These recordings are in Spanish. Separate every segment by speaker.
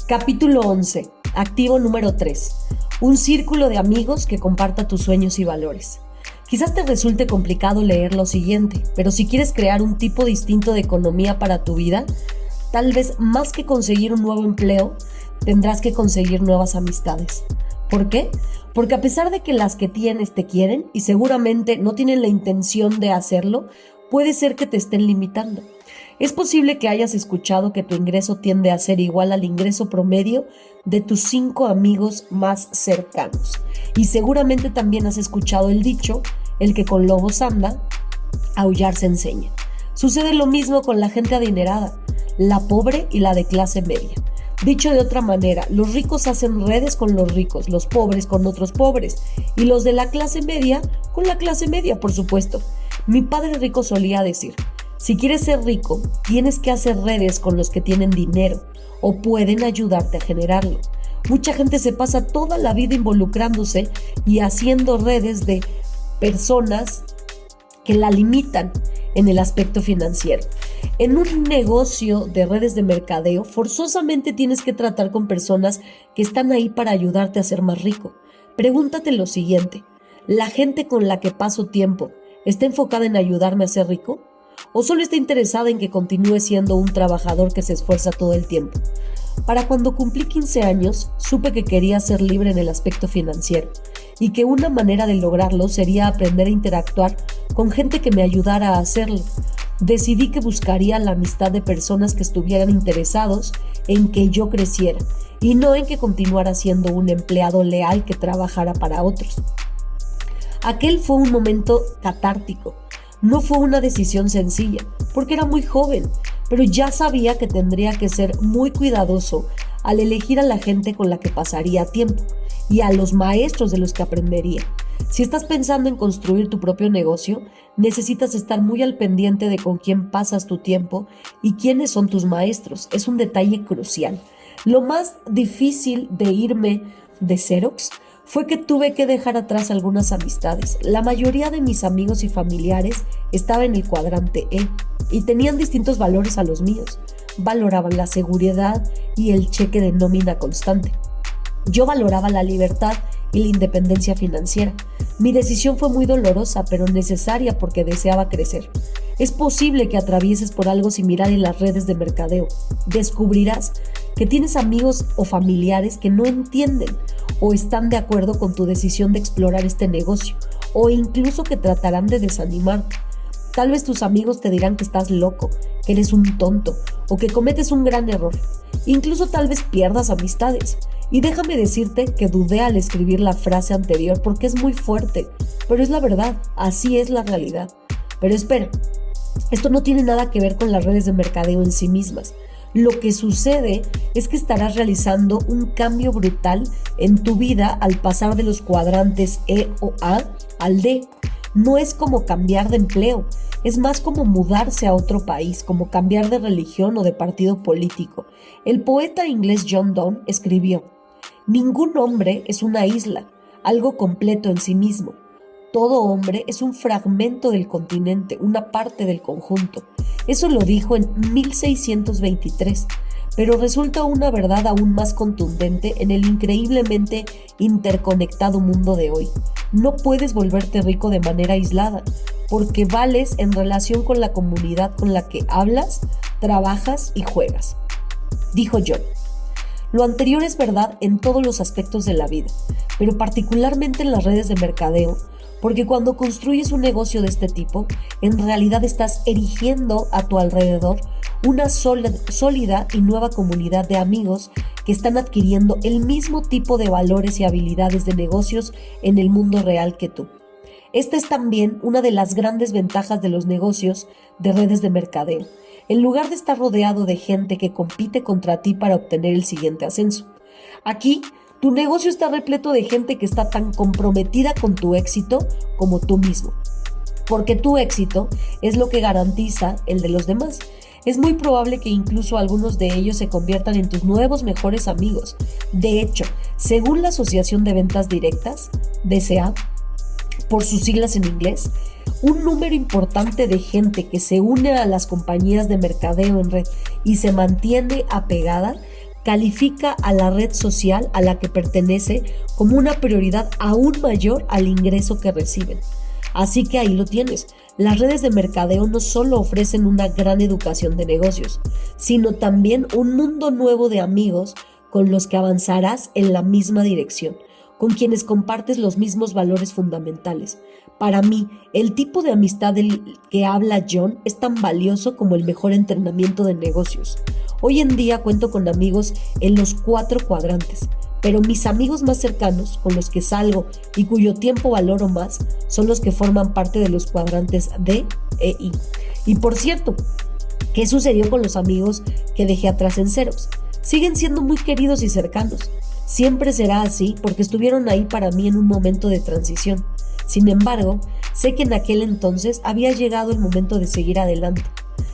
Speaker 1: Capítulo 11. Activo número 3. Un círculo de amigos que comparta tus sueños y valores. Quizás te resulte complicado leer lo siguiente, pero si quieres crear un tipo distinto de economía para tu vida, tal vez más que conseguir un nuevo empleo, tendrás que conseguir nuevas amistades. ¿Por qué? Porque a pesar de que las que tienes te quieren y seguramente no tienen la intención de hacerlo, puede ser que te estén limitando. Es posible que hayas escuchado que tu ingreso tiende a ser igual al ingreso promedio de tus 5 amigos más cercanos. Y seguramente también has escuchado el dicho, el que con lobos anda, aullar se enseña. Sucede lo mismo con la gente adinerada, la pobre y la de clase media. Dicho de otra manera, los ricos hacen redes con los ricos, los pobres con otros pobres y los de la clase media con la clase media, por supuesto. Mi padre rico solía decir, si quieres ser rico, tienes que hacer redes con los que tienen dinero o pueden ayudarte a generarlo. Mucha gente se pasa toda la vida involucrándose y haciendo redes de personas que la limitan en el aspecto financiero. En un negocio de redes de mercadeo, forzosamente tienes que tratar con personas que están ahí para ayudarte a ser más rico. Pregúntate lo siguiente, ¿la gente con la que paso tiempo está enfocada en ayudarme a ser rico? ¿O solo está interesada en que continúe siendo un trabajador que se esfuerza todo el tiempo? Para cuando cumplí 15 años, supe que quería ser libre en el aspecto financiero y que una manera de lograrlo sería aprender a interactuar con gente que me ayudara a hacerlo. Decidí que buscaría la amistad de personas que estuvieran interesados en que yo creciera y no en que continuara siendo un empleado leal que trabajara para otros. Aquel fue un momento catártico. No fue una decisión sencilla, porque era muy joven, pero ya sabía que tendría que ser muy cuidadoso al elegir a la gente con la que pasaría tiempo y a los maestros de los que aprendería. Si estás pensando en construir tu propio negocio, necesitas estar muy al pendiente de con quién pasas tu tiempo y quiénes son tus maestros. Es un detalle crucial. Lo más difícil de irme de Xerox fue que tuve que dejar atrás algunas amistades. La mayoría de mis amigos y familiares estaba en el cuadrante E y tenían distintos valores a los míos. Valoraban la seguridad y el cheque de nómina constante. Yo valoraba la libertad y la independencia financiera. Mi decisión fue muy dolorosa, pero necesaria porque deseaba crecer. Es posible que atravieses por algo similar en las redes de mercadeo. Descubrirás que tienes amigos o familiares que no entienden o están de acuerdo con tu decisión de explorar este negocio, o incluso que tratarán de desanimarte. Tal vez tus amigos te dirán que estás loco, que eres un tonto, o que cometes un gran error. Incluso tal vez pierdas amistades. Y déjame decirte que dudé al escribir la frase anterior porque es muy fuerte, pero es la verdad, así es la realidad. Pero espera, esto no tiene nada que ver con las redes de mercadeo en sí mismas. Lo que sucede es que estarás realizando un cambio brutal en tu vida al pasar de los cuadrantes E o A al D. No es como cambiar de empleo, es más como mudarse a otro país, como cambiar de religión o de partido político. El poeta inglés John Donne escribió: ningún hombre es una isla, algo completo en sí mismo. Todo hombre es un fragmento del continente, una parte del conjunto. Eso lo dijo en 1623, pero resulta una verdad aún más contundente en el increíblemente interconectado mundo de hoy. No puedes volverte rico de manera aislada, porque vales en relación con la comunidad con la que hablas, trabajas y juegas. Dijo John. Lo anterior es verdad en todos los aspectos de la vida, pero particularmente en las redes de mercadeo, porque cuando construyes un negocio de este tipo, en realidad estás erigiendo a tu alrededor una sólida y nueva comunidad de amigos que están adquiriendo el mismo tipo de valores y habilidades de negocios en el mundo real que tú. Esta es también una de las grandes ventajas de los negocios de redes de mercadeo. En lugar de estar rodeado de gente que compite contra ti para obtener el siguiente ascenso. Aquí, tu negocio está repleto de gente que está tan comprometida con tu éxito como tú mismo. Porque tu éxito es lo que garantiza el de los demás. Es muy probable que incluso algunos de ellos se conviertan en tus nuevos mejores amigos. De hecho, según la Asociación de Ventas Directas, DCA, por sus siglas en inglés, un número importante de gente que se une a las compañías de mercadeo en red y se mantiene apegada califica a la red social a la que pertenece como una prioridad aún mayor al ingreso que reciben. Así que ahí lo tienes. Las redes de mercadeo no solo ofrecen una gran educación de negocios, sino también un mundo nuevo de amigos con los que avanzarás en la misma dirección, con quienes compartes los mismos valores fundamentales. Para mí, el tipo de amistad del que habla John es tan valioso como el mejor entrenamiento de negocios. Hoy en día cuento con amigos en los 4 cuadrantes, pero mis amigos más cercanos, con los que salgo y cuyo tiempo valoro más, son los que forman parte de los cuadrantes D e I. Y por cierto, ¿qué sucedió con los amigos que dejé atrás en Xerox? Siguen siendo muy queridos y cercanos. Siempre será así porque estuvieron ahí para mí en un momento de transición. Sin embargo, sé que en aquel entonces había llegado el momento de seguir adelante.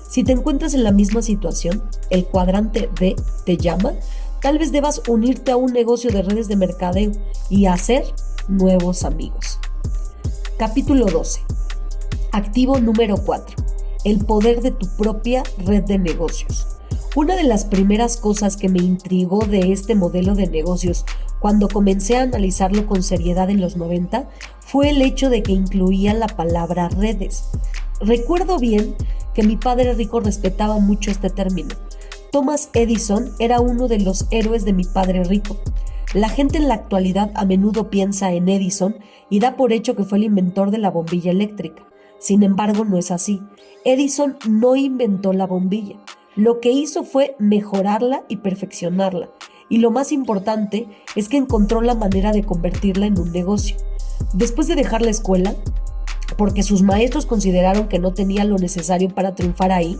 Speaker 1: Si te encuentras en la misma situación, el cuadrante D te llama, tal vez debas unirte a un negocio de redes de mercadeo y hacer nuevos amigos. Capítulo 12. Activo número 4. El poder de tu propia red de negocios. Una de las primeras cosas que me intrigó de este modelo de negocios cuando comencé a analizarlo con seriedad en los 90 fue el hecho de que incluía la palabra redes. Recuerdo bien que mi padre rico respetaba mucho este término. Thomas Edison era uno de los héroes de mi padre rico. La gente en la actualidad a menudo piensa en Edison y da por hecho que fue el inventor de la bombilla eléctrica. Sin embargo, no es así. Edison no inventó la bombilla. Lo que hizo fue mejorarla y perfeccionarla. Y lo más importante es que encontró la manera de convertirla en un negocio. Después de dejar la escuela, porque sus maestros consideraron que no tenía lo necesario para triunfar ahí,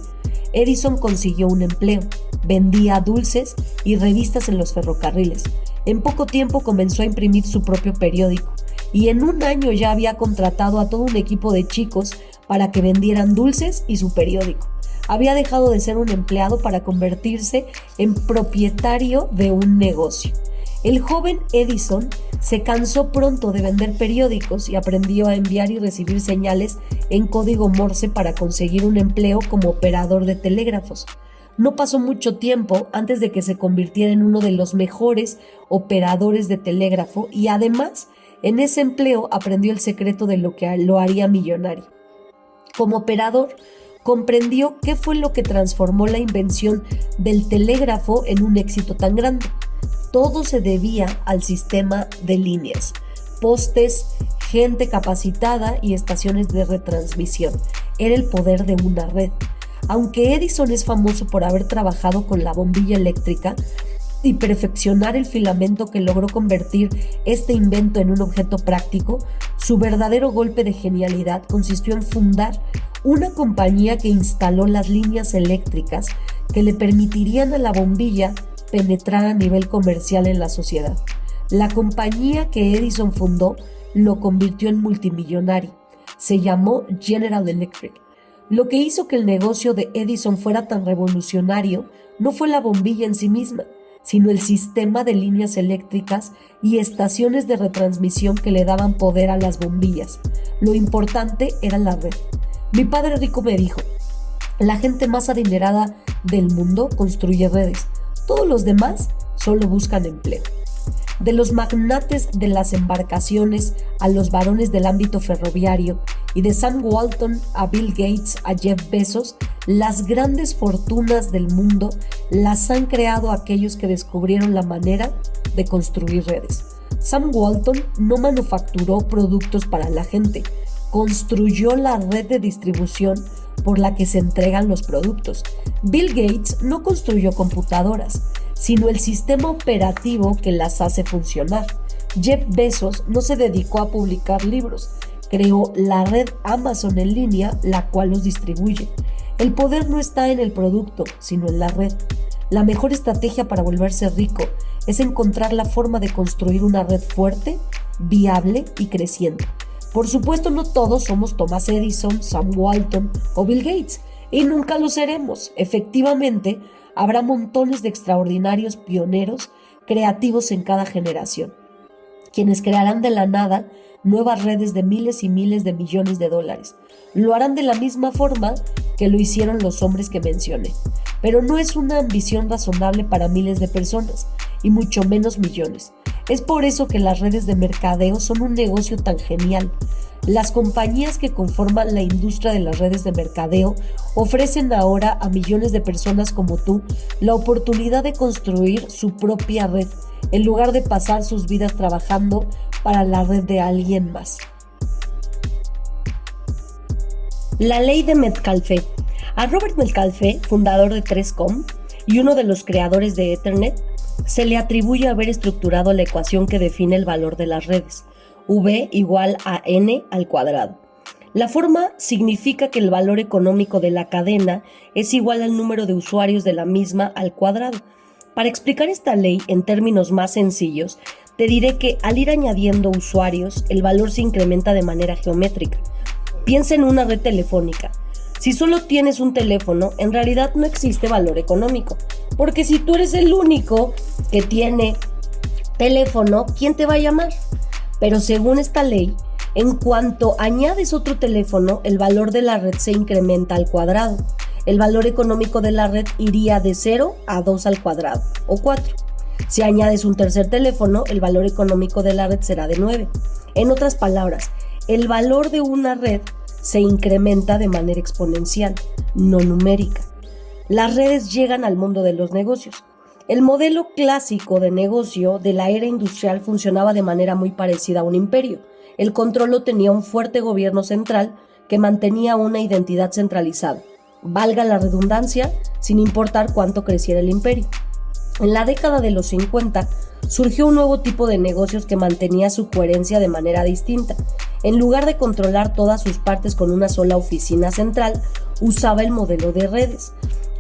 Speaker 1: Edison consiguió un empleo. Vendía dulces y revistas en los ferrocarriles. En poco tiempo comenzó a imprimir su propio periódico y en un año ya había contratado a todo un equipo de chicos para que vendieran dulces y su periódico. Había dejado de ser un empleado para convertirse en propietario de un negocio. El joven Edison se cansó pronto de vender periódicos y aprendió a enviar y recibir señales en código Morse para conseguir un empleo como operador de telégrafos. No pasó mucho tiempo antes de que se convirtiera en uno de los mejores operadores de telégrafo y además en ese empleo aprendió el secreto de lo que lo haría millonario. Como operador, comprendió qué fue lo que transformó la invención del telégrafo en un éxito tan grande. Todo se debía al sistema de líneas, postes, gente capacitada y estaciones de retransmisión. Era el poder de una red. Aunque Edison es famoso por haber trabajado con la bombilla eléctrica y perfeccionar el filamento que logró convertir este invento en un objeto práctico, su verdadero golpe de genialidad consistió en fundar una compañía que instaló las líneas eléctricas que le permitirían a la bombilla penetrar a nivel comercial en la sociedad. La compañía que Edison fundó lo convirtió en multimillonario. Se llamó General Electric. Lo que hizo que el negocio de Edison fuera tan revolucionario no fue la bombilla en sí misma, sino el sistema de líneas eléctricas y estaciones de retransmisión que le daban poder a las bombillas. Lo importante era la red. Mi padre rico me dijo, la gente más adinerada del mundo construye redes, todos los demás solo buscan empleo. De los magnates de las embarcaciones a los varones del ámbito ferroviario y de Sam Walton a Bill Gates a Jeff Bezos, las grandes fortunas del mundo las han creado aquellos que descubrieron la manera de construir redes. Sam Walton no manufacturó productos para la gente, construyó la red de distribución por la que se entregan los productos. Bill Gates no construyó computadoras, sino el sistema operativo que las hace funcionar. Jeff Bezos no se dedicó a publicar libros, creó la red Amazon en línea, la cual los distribuye. El poder no está en el producto, sino en la red. La mejor estrategia para volverse rico es encontrar la forma de construir una red fuerte, viable y creciente. Por supuesto, no todos somos Thomas Edison, Sam Walton o Bill Gates, y nunca lo seremos. Efectivamente, habrá montones de extraordinarios pioneros creativos en cada generación, quienes crearán de la nada nuevas redes de miles y miles de millones de dólares. Lo harán de la misma forma que lo hicieron los hombres que mencioné, pero no es una ambición razonable para miles de personas, y mucho menos millones. Es por eso que las redes de mercadeo son un negocio tan genial. Las compañías que conforman la industria de las redes de mercadeo ofrecen ahora a millones de personas como tú la oportunidad de construir su propia red, en lugar de pasar sus vidas trabajando para la red de alguien más. La ley de Metcalfe. A Robert Metcalfe, fundador de 3Com y uno de los creadores de Ethernet, se le atribuye haber estructurado la ecuación que define el valor de las redes, V igual a N al cuadrado. La forma significa que el valor económico de la cadena es igual al número de usuarios de la misma al cuadrado. Para explicar esta ley en términos más sencillos, te diré que al ir añadiendo usuarios, el valor se incrementa de manera geométrica. Piensa en una red telefónica. Si solo tienes un teléfono, en realidad no existe valor económico, porque si tú eres el único que tiene teléfono, ¿quién te va a llamar? Pero según esta ley, en cuanto añades otro teléfono, el valor de la red se incrementa al cuadrado. El valor económico de la red iría de 0 a 2 al cuadrado, o 4. Si añades un tercer teléfono, el valor económico de la red será de 9. En otras palabras, el valor de una red se incrementa de manera exponencial, no numérica. Las redes llegan al mundo de los negocios. El modelo clásico de negocio de la era industrial funcionaba de manera muy parecida a un imperio. El control lo tenía un fuerte gobierno central que mantenía una identidad centralizada, valga la redundancia, sin importar cuánto creciera el imperio. En la década de los 50 surgió un nuevo tipo de negocios que mantenía su coherencia de manera distinta. En lugar de controlar todas sus partes con una sola oficina central, usaba el modelo de redes.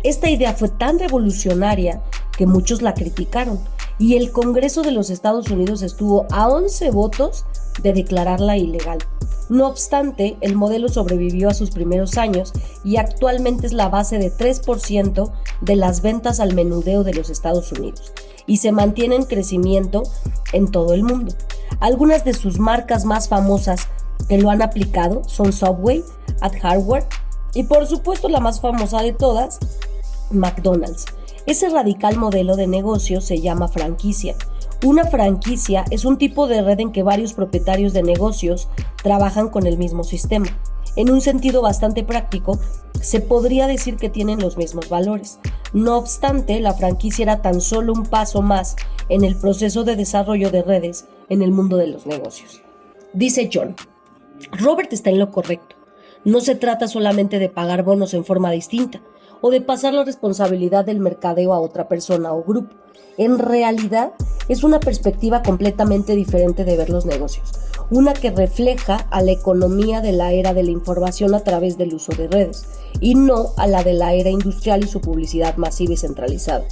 Speaker 1: Esta idea fue tan revolucionaria que muchos la criticaron, y el Congreso de los Estados Unidos estuvo a 11 votos de declararla ilegal. No obstante, el modelo sobrevivió a sus primeros años y actualmente es la base de 3% de las ventas al menudeo de los Estados Unidos y se mantiene en crecimiento en todo el mundo. Algunas de sus marcas más famosas que lo han aplicado son Subway, At Hardware y por supuesto la más famosa de todas, McDonald's. Ese radical modelo de negocio se llama franquicia. Una franquicia es un tipo de red en que varios propietarios de negocios trabajan con el mismo sistema. En un sentido bastante práctico, se podría decir que tienen los mismos valores. No obstante, la franquicia era tan solo un paso más en el proceso de desarrollo de redes en el mundo de los negocios. Dice John, Robert está en lo correcto. No se trata solamente de pagar bonos en forma distinta o de pasar la responsabilidad del mercadeo a otra persona o grupo. En realidad, es una perspectiva completamente diferente de ver los negocios, una que refleja a la economía de la era de la información a través del uso de redes, y no a la de la era industrial y su publicidad masiva y centralizada.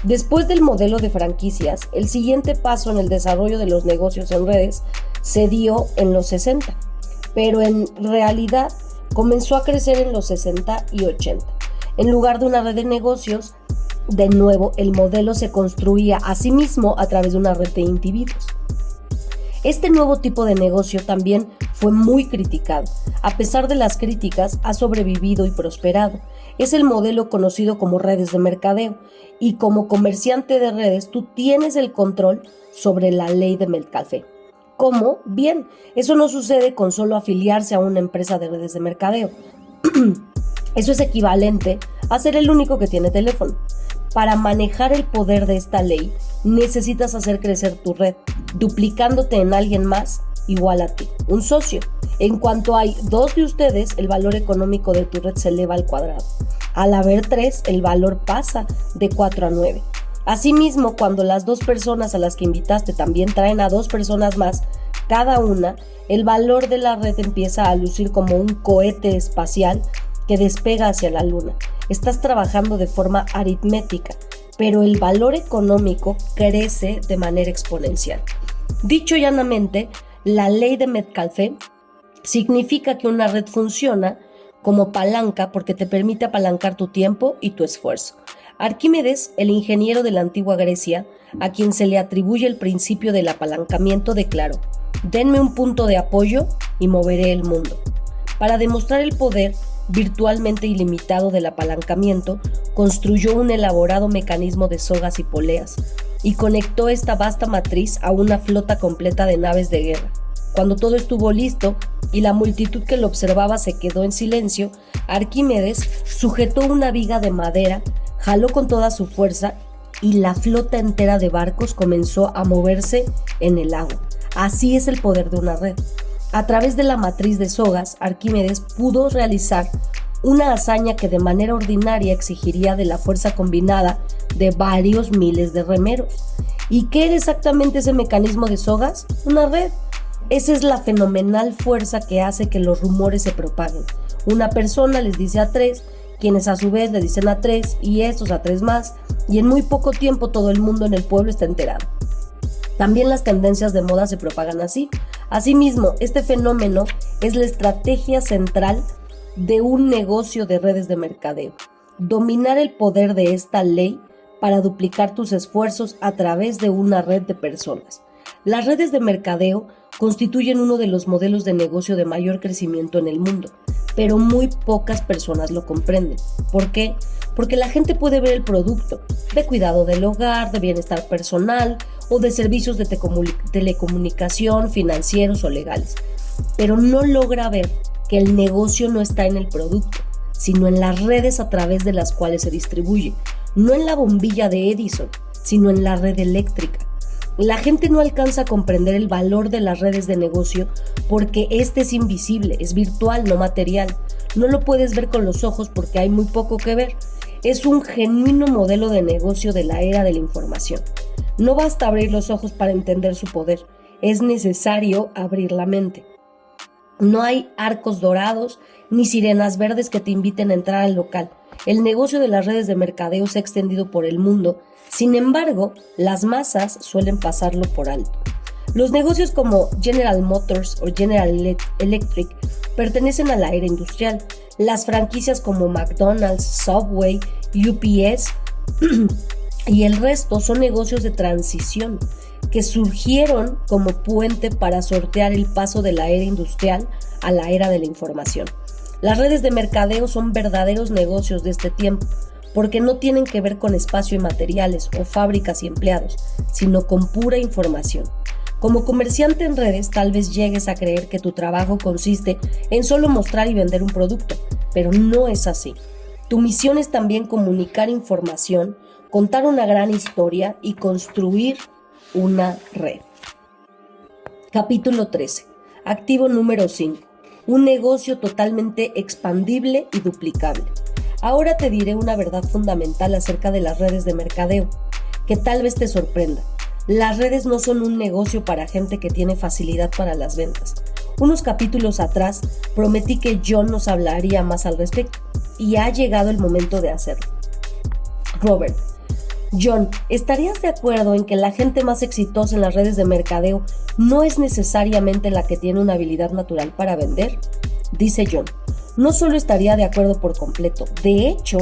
Speaker 1: Después del modelo de franquicias, el siguiente paso en el desarrollo de los negocios en redes se dio en los 60, pero en realidad comenzó a crecer en los 60 y 80. En lugar de una red de negocios, de nuevo, el modelo se construía a sí mismo a través de una red de individuos. Este nuevo tipo de negocio también fue muy criticado. A pesar de las críticas, ha sobrevivido y prosperado. Es el modelo conocido como redes de mercadeo, y como comerciante de redes, tú tienes el control sobre la ley de Metcalfe. ¿Cómo? Bien, eso no sucede con solo afiliarse a una empresa de redes de mercadeo. Eso es equivalente a ser el único que tiene teléfono. Para manejar el poder de esta ley, necesitas hacer crecer tu red, duplicándote en alguien más igual a ti, un socio. En cuanto hay 2 de ustedes, el valor económico de tu red se eleva al cuadrado. Al haber 3, el valor pasa de 4 a 9. Asimismo, cuando las 2 personas a las que invitaste también traen a 2 personas más, cada una, el valor de la red empieza a lucir como un cohete espacial que despega hacia la luna. Estás trabajando de forma aritmética, pero el valor económico crece de manera exponencial. Dicho llanamente, la ley de Metcalfe significa que una red funciona como palanca porque te permite apalancar tu tiempo y tu esfuerzo. Arquímedes, el ingeniero de la antigua Grecia, a quien se le atribuye el principio del apalancamiento, declaró: «Denme un punto de apoyo y moveré el mundo». Para demostrar el poder virtualmente ilimitado del apalancamiento, construyó un elaborado mecanismo de sogas y poleas y conectó esta vasta matriz a una flota completa de naves de guerra. Cuando todo estuvo listo y la multitud que lo observaba se quedó en silencio, Arquímedes sujetó una viga de madera, jaló con toda su fuerza y la flota entera de barcos comenzó a moverse en el agua. Así es el poder de una red. A través de la matriz de sogas, Arquímedes pudo realizar una hazaña que de manera ordinaria exigiría de la fuerza combinada de varios miles de remeros. ¿Y qué era exactamente ese mecanismo de sogas? Una red. Esa es la fenomenal fuerza que hace que los rumores se propaguen. Una persona les dice a tres, quienes a su vez le dicen a tres, y estos a tres más, y en muy poco tiempo todo el mundo en el pueblo está enterado. También las tendencias de moda se propagan así. Asimismo, este fenómeno es la estrategia central de un negocio de redes de mercadeo. Dominar el poder de esta ley para duplicar tus esfuerzos a través de una red de personas. Las redes de mercadeo constituyen uno de los modelos de negocio de mayor crecimiento en el mundo, pero muy pocas personas lo comprenden. ¿Por qué? Porque la gente puede ver el producto de cuidado del hogar, de bienestar personal o de servicios de telecomunicación, financieros o legales, pero no logra ver que el negocio no está en el producto, sino en las redes a través de las cuales se distribuye, no en la bombilla de Edison, sino en la red eléctrica. La gente no alcanza a comprender el valor de las redes de negocio porque este es invisible, es virtual, no material. No lo puedes ver con los ojos porque hay muy poco que ver. Es un genuino modelo de negocio de la era de la información. No basta abrir los ojos para entender su poder, es necesario abrir la mente. No hay arcos dorados ni sirenas verdes que te inviten a entrar al local. El negocio de las redes de mercadeo se ha extendido por el mundo. Sin embargo, las masas suelen pasarlo por alto. Los negocios como General Motors o General Electric pertenecen a la era industrial. Las franquicias como McDonald's, Subway, UPS y el resto son negocios de transición que surgieron como puente para sortear el paso de la era industrial a la era de la información. Las redes de mercadeo son verdaderos negocios de este tiempo, porque no tienen que ver con espacio y materiales o fábricas y empleados, sino con pura información. Como comerciante en redes, tal vez llegues a creer que tu trabajo consiste en solo mostrar y vender un producto, pero no es así. Tu misión es también comunicar información, contar una gran historia y construir una red. Capítulo 13. Activo número 5. Un negocio totalmente expandible y duplicable. Ahora te diré una verdad fundamental acerca de las redes de mercadeo, que tal vez te sorprenda. Las redes no son un negocio para gente que tiene facilidad para las ventas. Unos capítulos atrás prometí que John nos hablaría más al respecto, y ha llegado el momento de hacerlo. Robert: John, ¿estarías de acuerdo en que la gente más exitosa en las redes de mercadeo no es necesariamente la que tiene una habilidad natural para vender? Dice John: no solo estaría de acuerdo por completo, de hecho,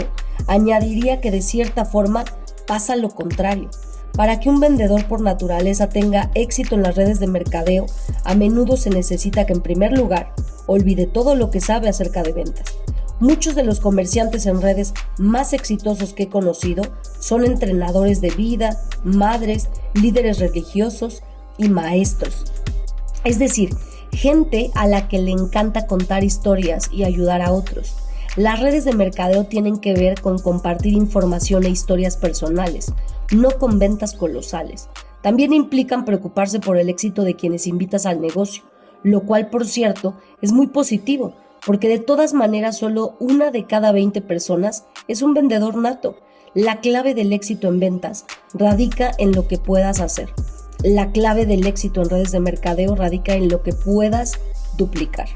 Speaker 1: añadiría que de cierta forma pasa lo contrario. Para que un vendedor por naturaleza tenga éxito en las redes de mercadeo, a menudo se necesita que en primer lugar olvide todo lo que sabe acerca de ventas. Muchos de los comerciantes en redes más exitosos que he conocido son entrenadores de vida, madres, líderes religiosos y maestros. Es decir, gente a la que le encanta contar historias y ayudar a otros. Las redes de mercadeo tienen que ver con compartir información e historias personales, no con ventas colosales. También implican preocuparse por el éxito de quienes invitas al negocio, lo cual, por cierto, es muy positivo, porque de todas maneras solo una de cada 20 personas es un vendedor nato. La clave del éxito en ventas radica en lo que puedas hacer. La clave del éxito en redes de mercadeo radica en lo que puedas duplicar.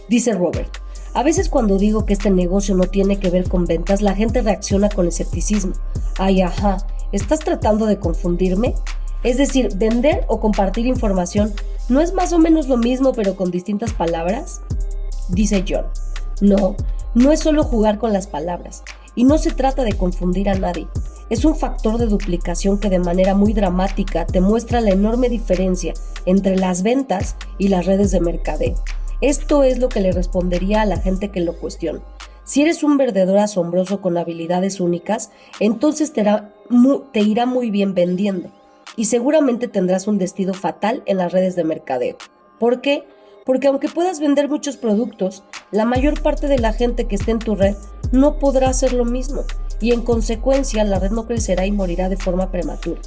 Speaker 1: Dice Robert: a veces cuando digo que este negocio no tiene que ver con ventas, la gente reacciona con escepticismo. Ay, ajá, ¿estás tratando de confundirme? Es decir, vender o compartir información ¿no es más o menos lo mismo pero con distintas palabras? Dice John: no es solo jugar con las palabras, y no se trata de confundir a nadie. Es un factor de duplicación que de manera muy dramática te muestra la enorme diferencia entre las ventas y las redes de mercadeo. Esto es lo que le respondería a la gente que lo cuestiona. Si eres un vendedor asombroso con habilidades únicas, entonces te irá muy bien vendiendo y seguramente tendrás un destino fatal en las redes de mercadeo. ¿Por qué? Porque aunque puedas vender muchos productos, la mayor parte de la gente que esté en tu red no podrá hacer lo mismo y en consecuencia la red no crecerá y morirá de forma prematura.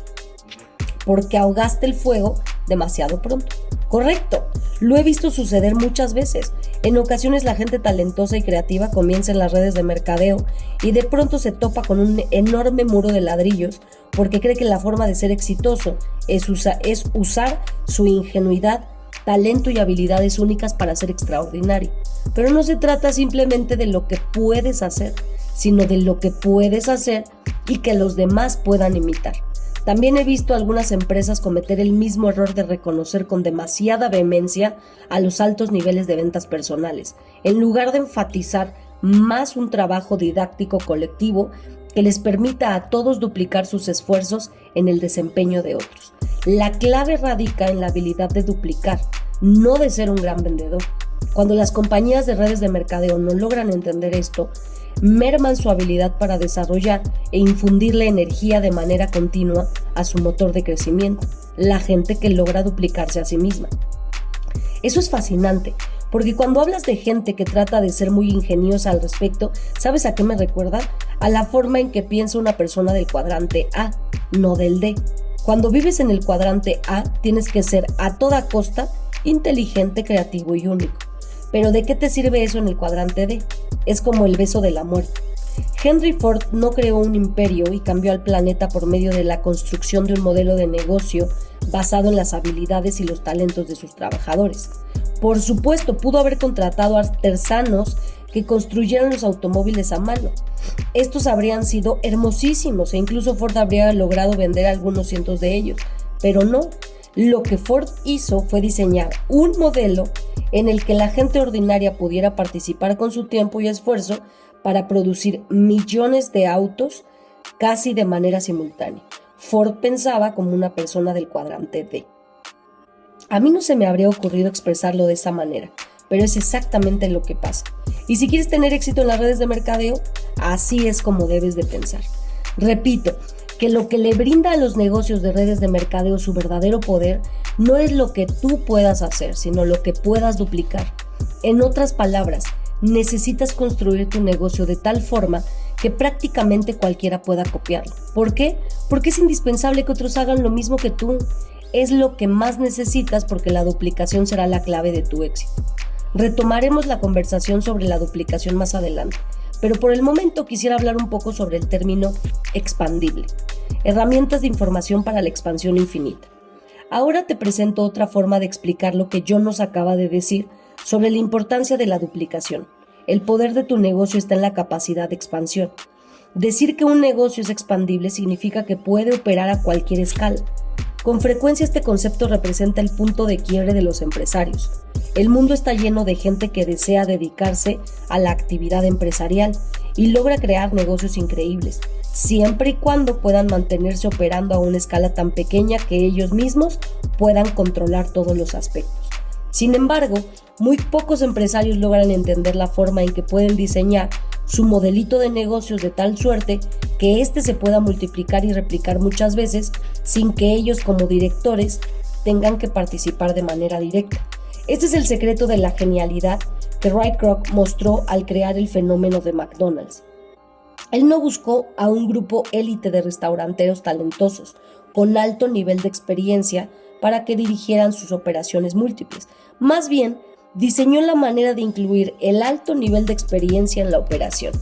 Speaker 1: Porque ahogaste el fuego demasiado pronto. Correcto, lo he visto suceder muchas veces. En ocasiones la gente talentosa y creativa comienza en las redes de mercadeo y de pronto se topa con un enorme muro de ladrillos porque cree que la forma de ser exitoso es usar su ingenuidad, talento y habilidades únicas para ser extraordinario. Pero no se trata simplemente de lo que puedes hacer, sino de lo que puedes hacer y que los demás puedan imitar. También he visto a algunas empresas cometer el mismo error de reconocer con demasiada vehemencia a los altos niveles de ventas personales, en lugar de enfatizar más un trabajo didáctico colectivo que les permita a todos duplicar sus esfuerzos en el desempeño de otros. La clave radica en la habilidad de duplicar, no de ser un gran vendedor. Cuando las compañías de redes de mercadeo no logran entender esto, merman su habilidad para desarrollar e infundirle energía de manera continua a su motor de crecimiento, la gente que logra duplicarse a sí misma. Eso es fascinante, porque cuando hablas de gente que trata de ser muy ingeniosa al respecto, ¿sabes a qué me recuerda? A la forma en que piensa una persona del cuadrante A, no del D. Cuando vives en el cuadrante A, tienes que ser a toda costa inteligente, creativo y único. Pero ¿de qué te sirve eso en el cuadrante D? Es como el beso de la muerte. Henry Ford no creó un imperio y cambió al planeta por medio de la construcción de un modelo de negocio basado en las habilidades y los talentos de sus trabajadores. Por supuesto, pudo haber contratado artesanos que construyeran los automóviles a mano. Estos habrían sido hermosísimos e incluso Ford habría logrado vender algunos cientos de ellos, pero no. Lo que Ford hizo fue diseñar un modelo en el que la gente ordinaria pudiera participar con su tiempo y esfuerzo para producir millones de autos casi de manera simultánea. Ford pensaba como una persona del cuadrante D. A mí no se me habría ocurrido expresarlo de esa manera, pero es exactamente lo que pasa. Y si quieres tener éxito en las redes de mercadeo, así es como debes de pensar. Repito, que lo que le brinda a los negocios de redes de mercadeo su verdadero poder no es lo que tú puedas hacer, sino lo que puedas duplicar. En otras palabras, necesitas construir tu negocio de tal forma que prácticamente cualquiera pueda copiarlo. ¿Por qué? Porque es indispensable que otros hagan lo mismo que tú. Es lo que más necesitas porque la duplicación será la clave de tu éxito. Retomaremos la conversación sobre la duplicación más adelante, pero por el momento quisiera hablar un poco sobre el término expandible. Herramientas de información para la expansión infinita. Ahora te presento otra forma de explicar lo que John nos acaba de decir sobre la importancia de la duplicación. El poder de tu negocio está en la capacidad de expansión. Decir que un negocio es expandible significa que puede operar a cualquier escala. Con frecuencia este concepto representa el punto de quiebre de los empresarios. El mundo está lleno de gente que desea dedicarse a la actividad empresarial y logra crear negocios increíbles, siempre y cuando puedan mantenerse operando a una escala tan pequeña que ellos mismos puedan controlar todos los aspectos. Sin embargo, muy pocos empresarios logran entender la forma en que pueden diseñar su modelito de negocios de tal suerte que éste se pueda multiplicar y replicar muchas veces sin que ellos como directores tengan que participar de manera directa. Este es el secreto de la genialidad que Ray Kroc mostró al crear el fenómeno de McDonald's. Él no buscó a un grupo élite de restauranteros talentosos con alto nivel de experiencia para que dirigieran sus operaciones múltiples. Más bien, diseñó la manera de incluir el alto nivel de experiencia en la operación.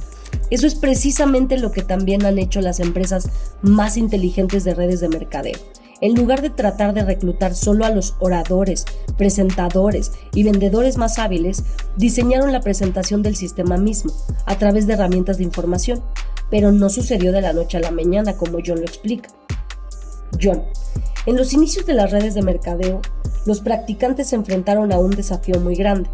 Speaker 1: Eso es precisamente lo que también han hecho las empresas más inteligentes de redes de mercadeo. En lugar de tratar de reclutar solo a los oradores, presentadores y vendedores más hábiles, diseñaron la presentación del sistema mismo a través de herramientas de información. Pero no sucedió de la noche a la mañana, como John lo explica. John: en los inicios de las redes de mercadeo, los practicantes se enfrentaron a un desafío muy grande.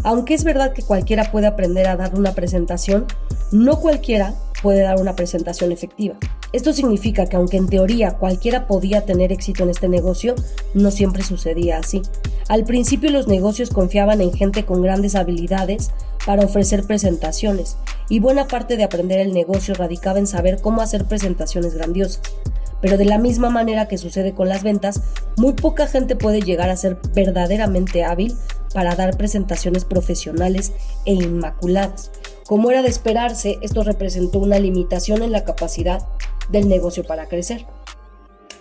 Speaker 1: Aunque es verdad que cualquiera puede aprender a dar una presentación, no cualquiera puede dar una presentación efectiva. Esto significa que aunque en teoría cualquiera podía tener éxito en este negocio, no siempre sucedía así. Al principio los negocios confiaban en gente con grandes habilidades para ofrecer presentaciones, y buena parte de aprender el negocio radicaba en saber cómo hacer presentaciones grandiosas. Pero de la misma manera que sucede con las ventas, muy poca gente puede llegar a ser verdaderamente hábil para dar presentaciones profesionales e inmaculadas. Como era de esperarse, esto representó una limitación en la capacidad del negocio para crecer.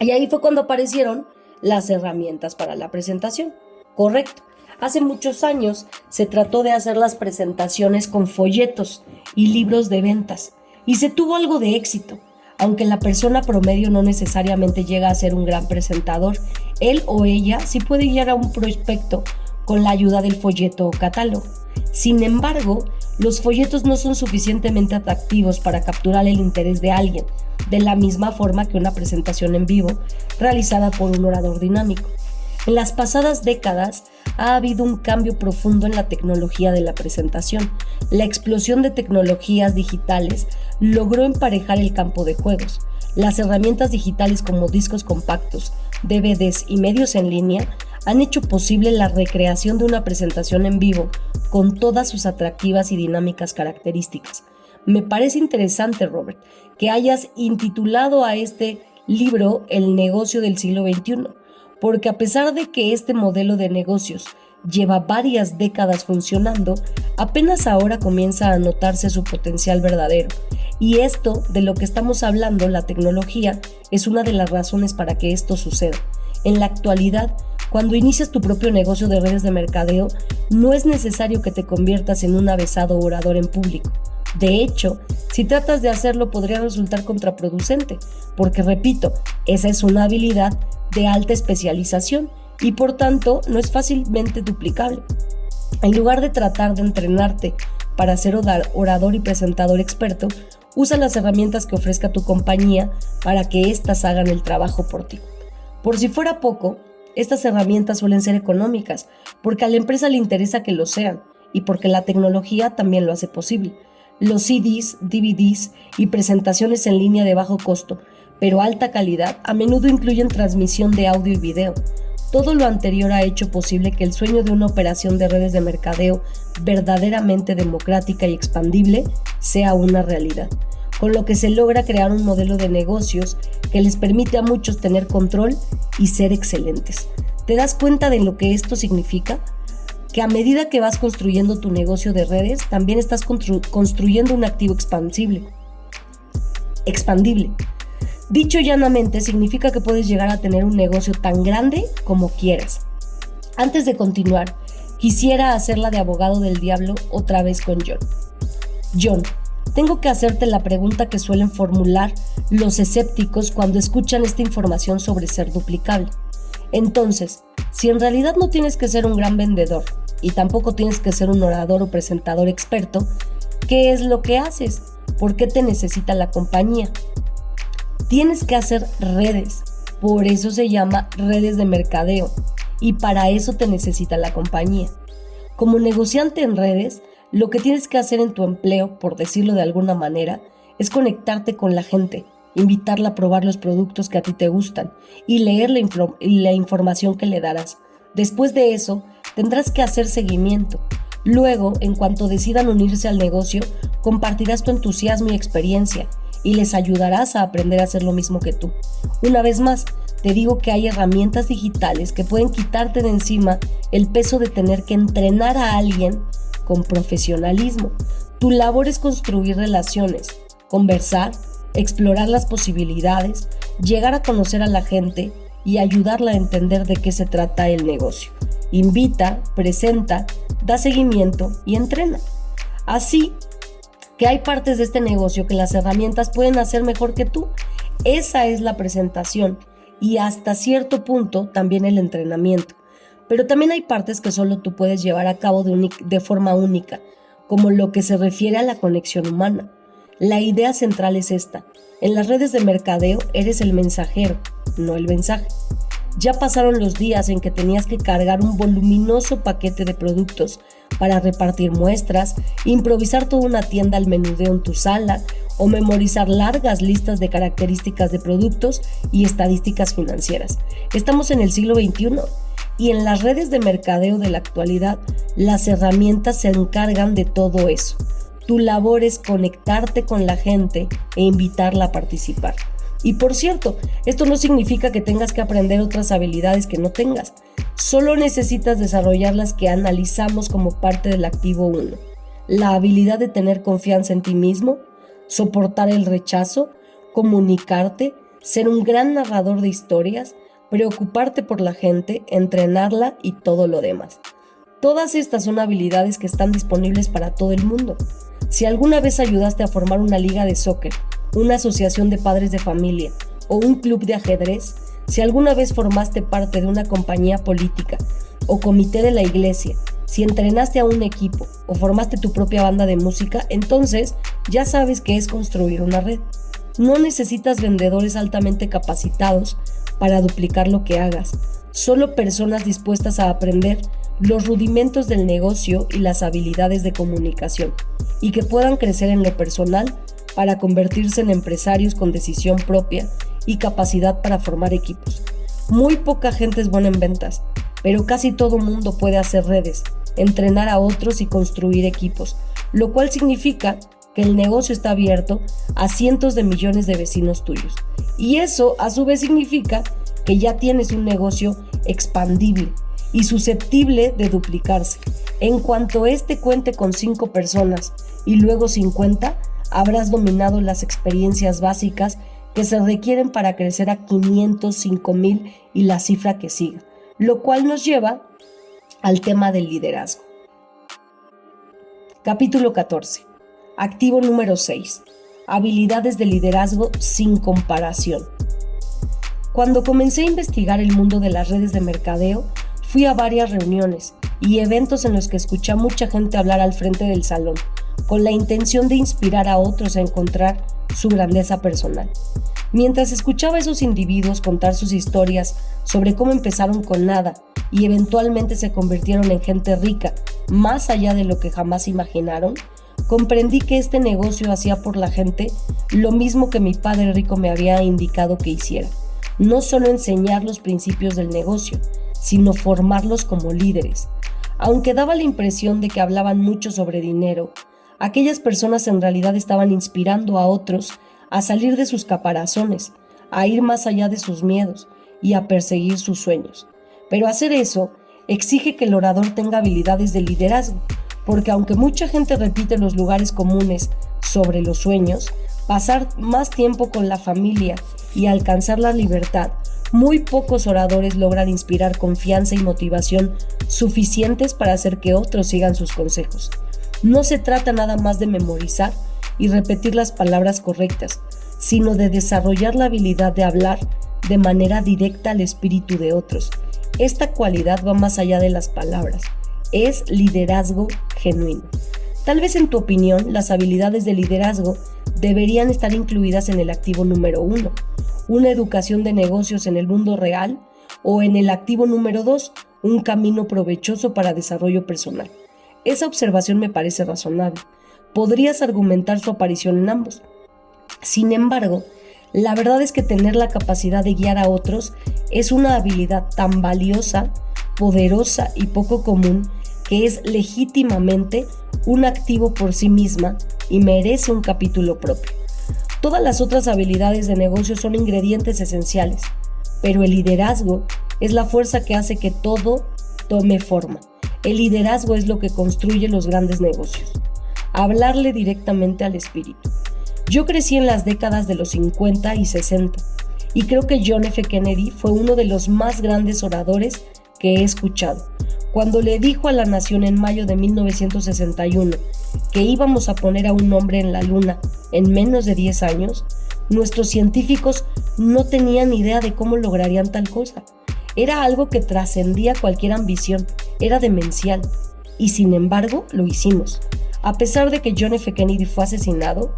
Speaker 1: Y ahí fue cuando aparecieron las herramientas para la presentación. Correcto. Hace muchos años se trató de hacer las presentaciones con folletos y libros de ventas, y se tuvo algo de éxito. Aunque la persona promedio no necesariamente llega a ser un gran presentador, él o ella sí puede guiar a un prospecto con la ayuda del folleto o catálogo. Sin embargo, los folletos no son suficientemente atractivos para capturar el interés de alguien, de la misma forma que una presentación en vivo realizada por un orador dinámico. En las pasadas décadas ha habido un cambio profundo en la tecnología de la presentación. La explosión de tecnologías digitales logró emparejar el campo de juegos. Las herramientas digitales como discos compactos, DVDs y medios en línea han hecho posible la recreación de una presentación en vivo con todas sus atractivas y dinámicas características. Me parece interesante, Robert, que hayas intitulado a este libro El negocio del siglo XXI, porque a pesar de que este modelo de negocios lleva varias décadas funcionando, apenas ahora comienza a notarse su potencial verdadero. Y esto de lo que estamos hablando, la tecnología, es una de las razones para que esto suceda. En la actualidad, cuando inicias tu propio negocio de redes de mercadeo, no es necesario que te conviertas en un avesado orador en público. De hecho, si tratas de hacerlo podría resultar contraproducente, porque repito, esa es una habilidad de alta especialización y por tanto no es fácilmente duplicable. En lugar de tratar de entrenarte para ser orador y presentador experto, usa las herramientas que ofrezca tu compañía para que éstas hagan el trabajo por ti. Por si fuera poco, estas herramientas suelen ser económicas, porque a la empresa le interesa que lo sean y porque la tecnología también lo hace posible. Los CDs, DVDs y presentaciones en línea de bajo costo, pero alta calidad, a menudo incluyen transmisión de audio y video. Todo lo anterior ha hecho posible que el sueño de una operación de redes de mercadeo verdaderamente democrática y expandible sea una realidad, con lo que se logra crear un modelo de negocios que les permite a muchos tener control y ser excelentes. ¿Te das cuenta de lo que esto significa? Que a medida que vas construyendo tu negocio de redes, también estás construyendo un activo expandible. Dicho llanamente, significa que puedes llegar a tener un negocio tan grande como quieras. Antes de continuar, quisiera hacerla de abogado del diablo otra vez con John. John, tengo que hacerte la pregunta que suelen formular los escépticos cuando escuchan esta información sobre ser duplicable. Entonces, si en realidad no tienes que ser un gran vendedor y tampoco tienes que ser un orador o presentador experto, ¿qué es lo que haces? ¿Por qué te necesita la compañía? Tienes que hacer redes, por eso se llama redes de mercadeo, y para eso te necesita la compañía. Como negociante en redes, lo que tienes que hacer en tu empleo, por decirlo de alguna manera, es conectarte con la gente, invitarla a probar los productos que a ti te gustan y leer la información que le darás. Después de eso, tendrás que hacer seguimiento. Luego, en cuanto decidan unirse al negocio, compartirás tu entusiasmo y experiencia y les ayudarás a aprender a hacer lo mismo que tú. Una vez más, te digo que hay herramientas digitales que pueden quitarte de encima el peso de tener que entrenar a alguien con profesionalismo. Tu labor es construir relaciones, conversar, explorar las posibilidades, llegar a conocer a la gente y ayudarla a entender de qué se trata el negocio. Invita, presenta, da seguimiento y entrena. Así que hay partes de este negocio que las herramientas pueden hacer mejor que tú. Esa es la presentación y hasta cierto punto también el entrenamiento. Pero también hay partes que solo tú puedes llevar a cabo de forma única, como lo que se refiere a la conexión humana. La idea central es esta: en las redes de mercadeo eres el mensajero, no el mensaje. Ya pasaron los días en que tenías que cargar un voluminoso paquete de productos para repartir muestras, improvisar toda una tienda al menudeo en tu sala o memorizar largas listas de características de productos y estadísticas financieras. Estamos en el siglo XXI y en las redes de mercadeo de la actualidad, las herramientas se encargan de todo eso. Tu labor es conectarte con la gente e invitarla a participar. Y por cierto, esto no significa que tengas que aprender otras habilidades que no tengas. Solo necesitas desarrollar las que analizamos como parte del activo 1. La habilidad de tener confianza en ti mismo, soportar el rechazo, comunicarte, ser un gran narrador de historias, preocuparte por la gente, entrenarla y todo lo demás. Todas estas son habilidades que están disponibles para todo el mundo. Si alguna vez ayudaste a formar una liga de soccer, una asociación de padres de familia o un club de ajedrez, si alguna vez formaste parte de una compañía política o comité de la iglesia, si entrenaste a un equipo o formaste tu propia banda de música, entonces ya sabes qué es construir una red. No necesitas vendedores altamente capacitados para duplicar lo que hagas, solo personas dispuestas a aprender los rudimentos del negocio y las habilidades de comunicación, y que puedan crecer en lo personal para convertirse en empresarios con decisión propia y capacidad para formar equipos. Muy poca gente es buena en ventas, pero casi todo mundo puede hacer redes, entrenar a otros y construir equipos, lo cual significa que el negocio está abierto a cientos de millones de vecinos tuyos. Y eso a su vez significa que ya tienes un negocio expandible y susceptible de duplicarse. En cuanto este cuente con 5 personas y luego 50, habrás dominado las experiencias básicas que se requieren para crecer a 500, 5000 y la cifra que siga, lo cual nos lleva al tema del liderazgo. Capítulo 14. Activo número 6. Habilidades de liderazgo sin comparación. Cuando comencé a investigar el mundo de las redes de mercadeo, fui a varias reuniones y eventos en los que escuché a mucha gente hablar al frente del salón, con la intención de inspirar a otros a encontrar su grandeza personal. Mientras escuchaba a esos individuos contar sus historias sobre cómo empezaron con nada y eventualmente se convirtieron en gente rica, más allá de lo que jamás imaginaron, comprendí que este negocio hacía por la gente lo mismo que mi padre rico me había indicado que hiciera. No solo enseñar los principios del negocio, sino formarlos como líderes. Aunque daba la impresión de que hablaban mucho sobre dinero, aquellas personas en realidad estaban inspirando a otros a salir de sus caparazones, a ir más allá de sus miedos y a perseguir sus sueños. Pero hacer eso exige que el orador tenga habilidades de liderazgo, porque aunque mucha gente repite los lugares comunes sobre los sueños, pasar más tiempo con la familia y alcanzar la libertad, muy pocos oradores logran inspirar confianza y motivación suficientes para hacer que otros sigan sus consejos. No se trata nada más de memorizar y repetir las palabras correctas, sino de desarrollar la habilidad de hablar de manera directa al espíritu de otros. Esta cualidad va más allá de las palabras, es liderazgo genuino. Tal vez en tu opinión, las habilidades de liderazgo deberían estar incluidas en el activo número 1, una educación de negocios en el mundo real, o en el activo número 2, un camino provechoso para desarrollo personal. Esa observación me parece razonable. Podrías argumentar su aparición en ambos. Sin embargo, la verdad es que tener la capacidad de guiar a otros es una habilidad tan valiosa, poderosa y poco común que es legítimamente un activo por sí misma y merece un capítulo propio. Todas las otras habilidades de negocio son ingredientes esenciales, pero el liderazgo es la fuerza que hace que todo tome forma. El liderazgo es lo que construye los grandes negocios. Hablarle directamente al espíritu. Yo crecí en las décadas de los 50 y 60 y creo que John F. Kennedy fue uno de los más grandes oradores que he escuchado. Cuando le dijo a la nación en mayo de 1961 que íbamos a poner a un hombre en la luna en menos de 10 años, nuestros científicos no tenían idea de cómo lograrían tal cosa. Era algo que trascendía cualquier ambición, era demencial, y sin embargo lo hicimos. A pesar de que John F. Kennedy fue asesinado,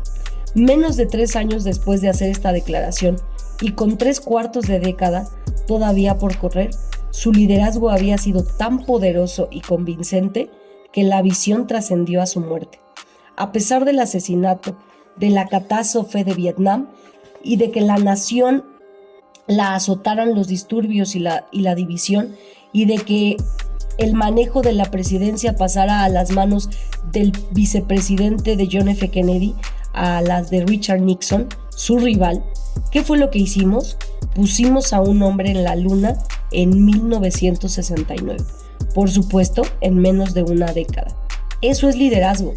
Speaker 1: menos de 3 años después de hacer esta declaración y con 3/4 de década todavía por correr, su liderazgo había sido tan poderoso y convincente que la visión trascendió a su muerte. A pesar del asesinato de la catástrofe de Vietnam y de que la nación la azotaran los disturbios y la división, y de que el manejo de la presidencia pasara a las manos del vicepresidente de John F. Kennedy, a las de Richard Nixon, su rival. ¿Qué fue lo que hicimos? Pusimos a un hombre en la luna en 1969. Por supuesto, en menos de una década. Eso es liderazgo,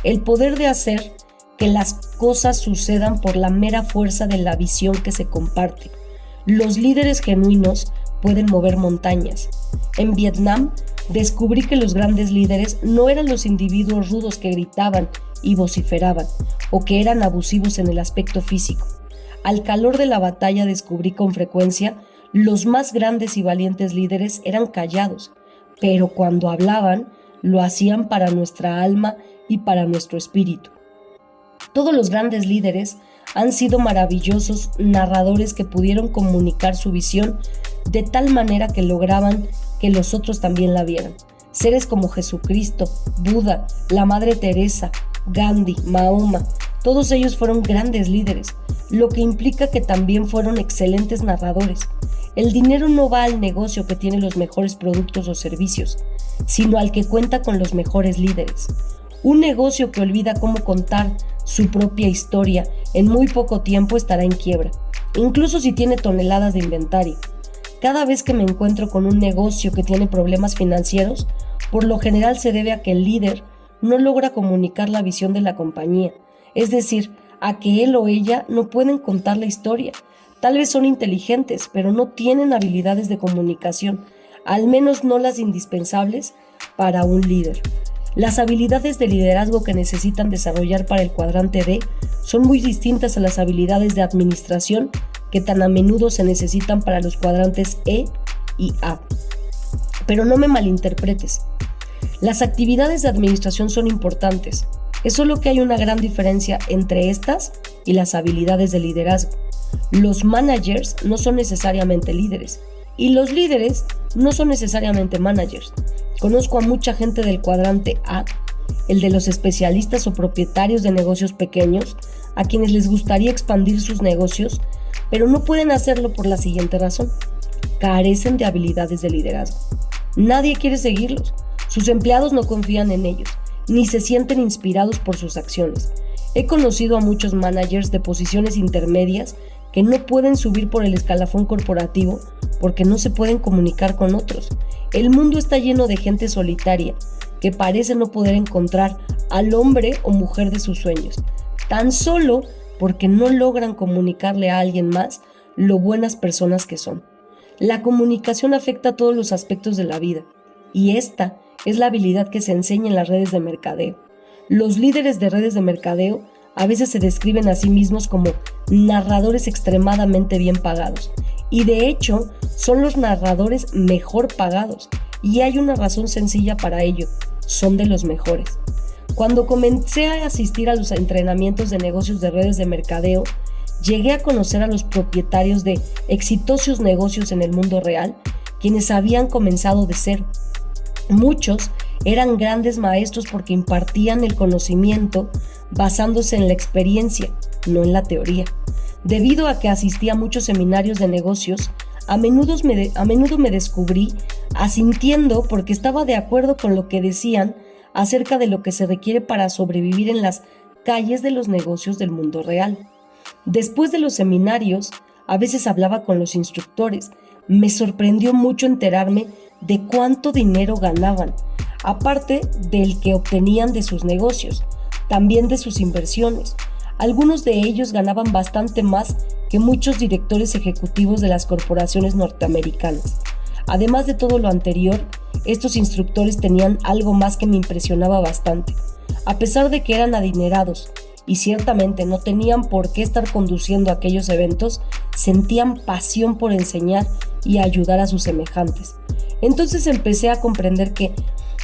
Speaker 1: el poder de hacer que las cosas sucedan por la mera fuerza de la visión que se comparte. Los líderes genuinos pueden mover montañas. En Vietnam descubrí que los grandes líderes no eran los individuos rudos que gritaban y vociferaban, o que eran abusivos en el aspecto físico. Al calor de la batalla descubrí con frecuencia los más grandes y valientes líderes eran callados, pero cuando hablaban, lo hacían para nuestra alma y para nuestro espíritu. Todos los grandes líderes han sido maravillosos narradores que pudieron comunicar su visión de tal manera que lograban que los otros también la vieran. Seres como Jesucristo, Buda, la Madre Teresa, Gandhi, Mahoma, todos ellos fueron grandes líderes, lo que implica que también fueron excelentes narradores. El dinero no va al negocio que tiene los mejores productos o servicios, sino al que cuenta con los mejores líderes. Un negocio que olvida cómo contar su propia historia en muy poco tiempo estará en quiebra, incluso si tiene toneladas de inventario. Cada vez que me encuentro con un negocio que tiene problemas financieros, por lo general se debe a que el líder no logra comunicar la visión de la compañía, es decir, a que él o ella no pueden contar la historia. Tal vez son inteligentes, pero no tienen habilidades de comunicación, al menos no las indispensables para un líder. Las habilidades de liderazgo que necesitan desarrollar para el cuadrante D son muy distintas a las habilidades de administración que tan a menudo se necesitan para los cuadrantes E y A. Pero no me malinterpretes. Las actividades de administración son importantes. Es solo que hay una gran diferencia entre estas y las habilidades de liderazgo. Los managers no son necesariamente líderes y los líderes no son necesariamente managers. Conozco a mucha gente del cuadrante A, el de los especialistas o propietarios de negocios pequeños, a quienes les gustaría expandir sus negocios, pero no pueden hacerlo por la siguiente razón: carecen de habilidades de liderazgo. Nadie quiere seguirlos, sus empleados no confían en ellos, ni se sienten inspirados por sus acciones. He conocido a muchos managers de posiciones intermedias que no pueden subir por el escalafón corporativo porque no se pueden comunicar con otros. El mundo está lleno de gente solitaria que parece no poder encontrar al hombre o mujer de sus sueños, tan solo porque no logran comunicarle a alguien más lo buenas personas que son. La comunicación afecta a todos los aspectos de la vida, y esta es la habilidad que se enseña en las redes de mercadeo. Los líderes de redes de mercadeo a veces se describen a sí mismos como narradores extremadamente bien pagados, y de hecho son los narradores mejor pagados, y hay una razón sencilla para ello: son de los mejores. Cuando comencé a asistir a los entrenamientos de negocios de redes de mercadeo, llegué a conocer a los propietarios de exitosos negocios en el mundo real, quienes habían comenzado de cero. Muchos eran grandes maestros porque impartían el conocimiento basándose en la experiencia, no en la teoría. Debido a que asistí a muchos seminarios de negocios, a menudo me descubrí asintiendo porque estaba de acuerdo con lo que decían acerca de lo que se requiere para sobrevivir en las calles de los negocios del mundo real. Después de los seminarios, a veces hablaba con los instructores. Me sorprendió mucho enterarme de cuánto dinero ganaban, aparte del que obtenían de sus negocios, también de sus inversiones. Algunos de ellos ganaban bastante más que muchos directores ejecutivos de las corporaciones norteamericanas. Además de todo lo anterior, estos instructores tenían algo más que me impresionaba bastante. A pesar de que eran adinerados y ciertamente no tenían por qué estar conduciendo aquellos eventos, sentían pasión por enseñar y ayudar a sus semejantes. Entonces empecé a comprender que,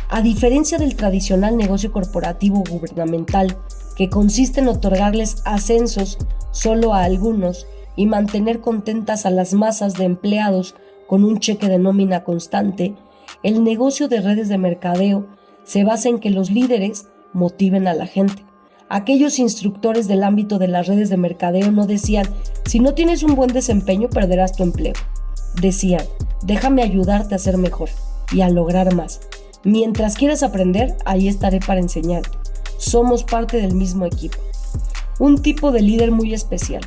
Speaker 1: a diferencia del tradicional negocio corporativo gubernamental, que consiste en otorgarles ascensos solo a algunos y mantener contentas a las masas de empleados con un cheque de nómina constante, el negocio de redes de mercadeo se basa en que los líderes motiven a la gente, Aquellos instructores del ámbito de las redes de mercadeo no decían, si no tienes un buen desempeño perderás tu empleo. Decían, déjame ayudarte a ser mejor y a lograr más. Mientras quieras aprender, ahí estaré para enseñarte. Somos parte del mismo equipo. Un tipo de líder muy especial.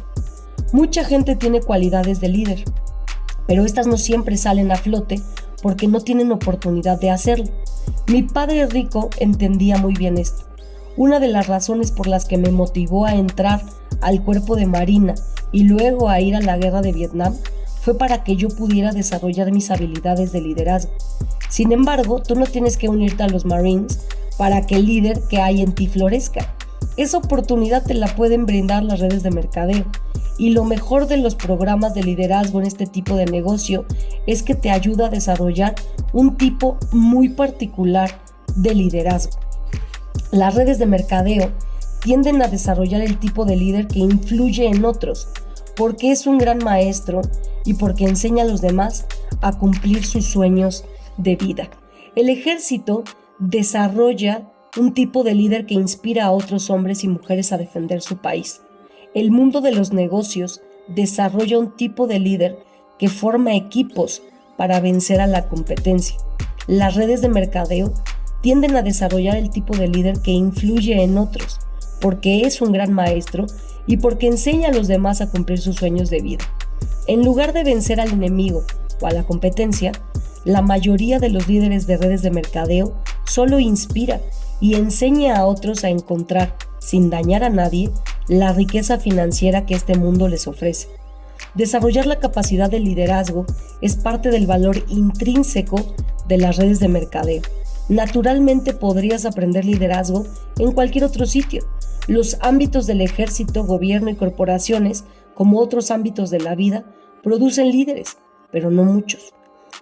Speaker 1: Mucha gente tiene cualidades de líder, pero estas no siempre salen a flote porque no tienen oportunidad de hacerlo. Mi padre rico entendía muy bien esto. Una de las razones por las que me motivó a entrar al cuerpo de Marina y luego a ir a la guerra de Vietnam fue para que yo pudiera desarrollar mis habilidades de liderazgo. Sin embargo, tú no tienes que unirte a los Marines para que el líder que hay en ti florezca. Esa oportunidad te la pueden brindar las redes de mercadeo. Y lo mejor de los programas de liderazgo en este tipo de negocio es que te ayuda a desarrollar un tipo muy particular de liderazgo. Las redes de mercadeo tienden a desarrollar el tipo de líder que influye en otros, porque es un gran maestro y porque enseña a los demás a cumplir sus sueños de vida. El ejército desarrolla un tipo de líder que inspira a otros hombres y mujeres a defender su país. El mundo de los negocios desarrolla un tipo de líder que forma equipos para vencer a la competencia. Las redes de mercadeo tienden a desarrollar el tipo de líder que influye en otros, porque es un gran maestro y porque enseña a los demás a cumplir sus sueños de vida. En lugar de vencer al enemigo o a la competencia, la mayoría de los líderes de redes de mercadeo solo inspira y enseña a otros a encontrar, sin dañar a nadie, la riqueza financiera que este mundo les ofrece. Desarrollar la capacidad de liderazgo es parte del valor intrínseco de las redes de mercadeo. Naturalmente podrías aprender liderazgo en cualquier otro sitio. Los ámbitos del ejército, gobierno y corporaciones, como otros ámbitos de la vida, producen líderes, pero no muchos.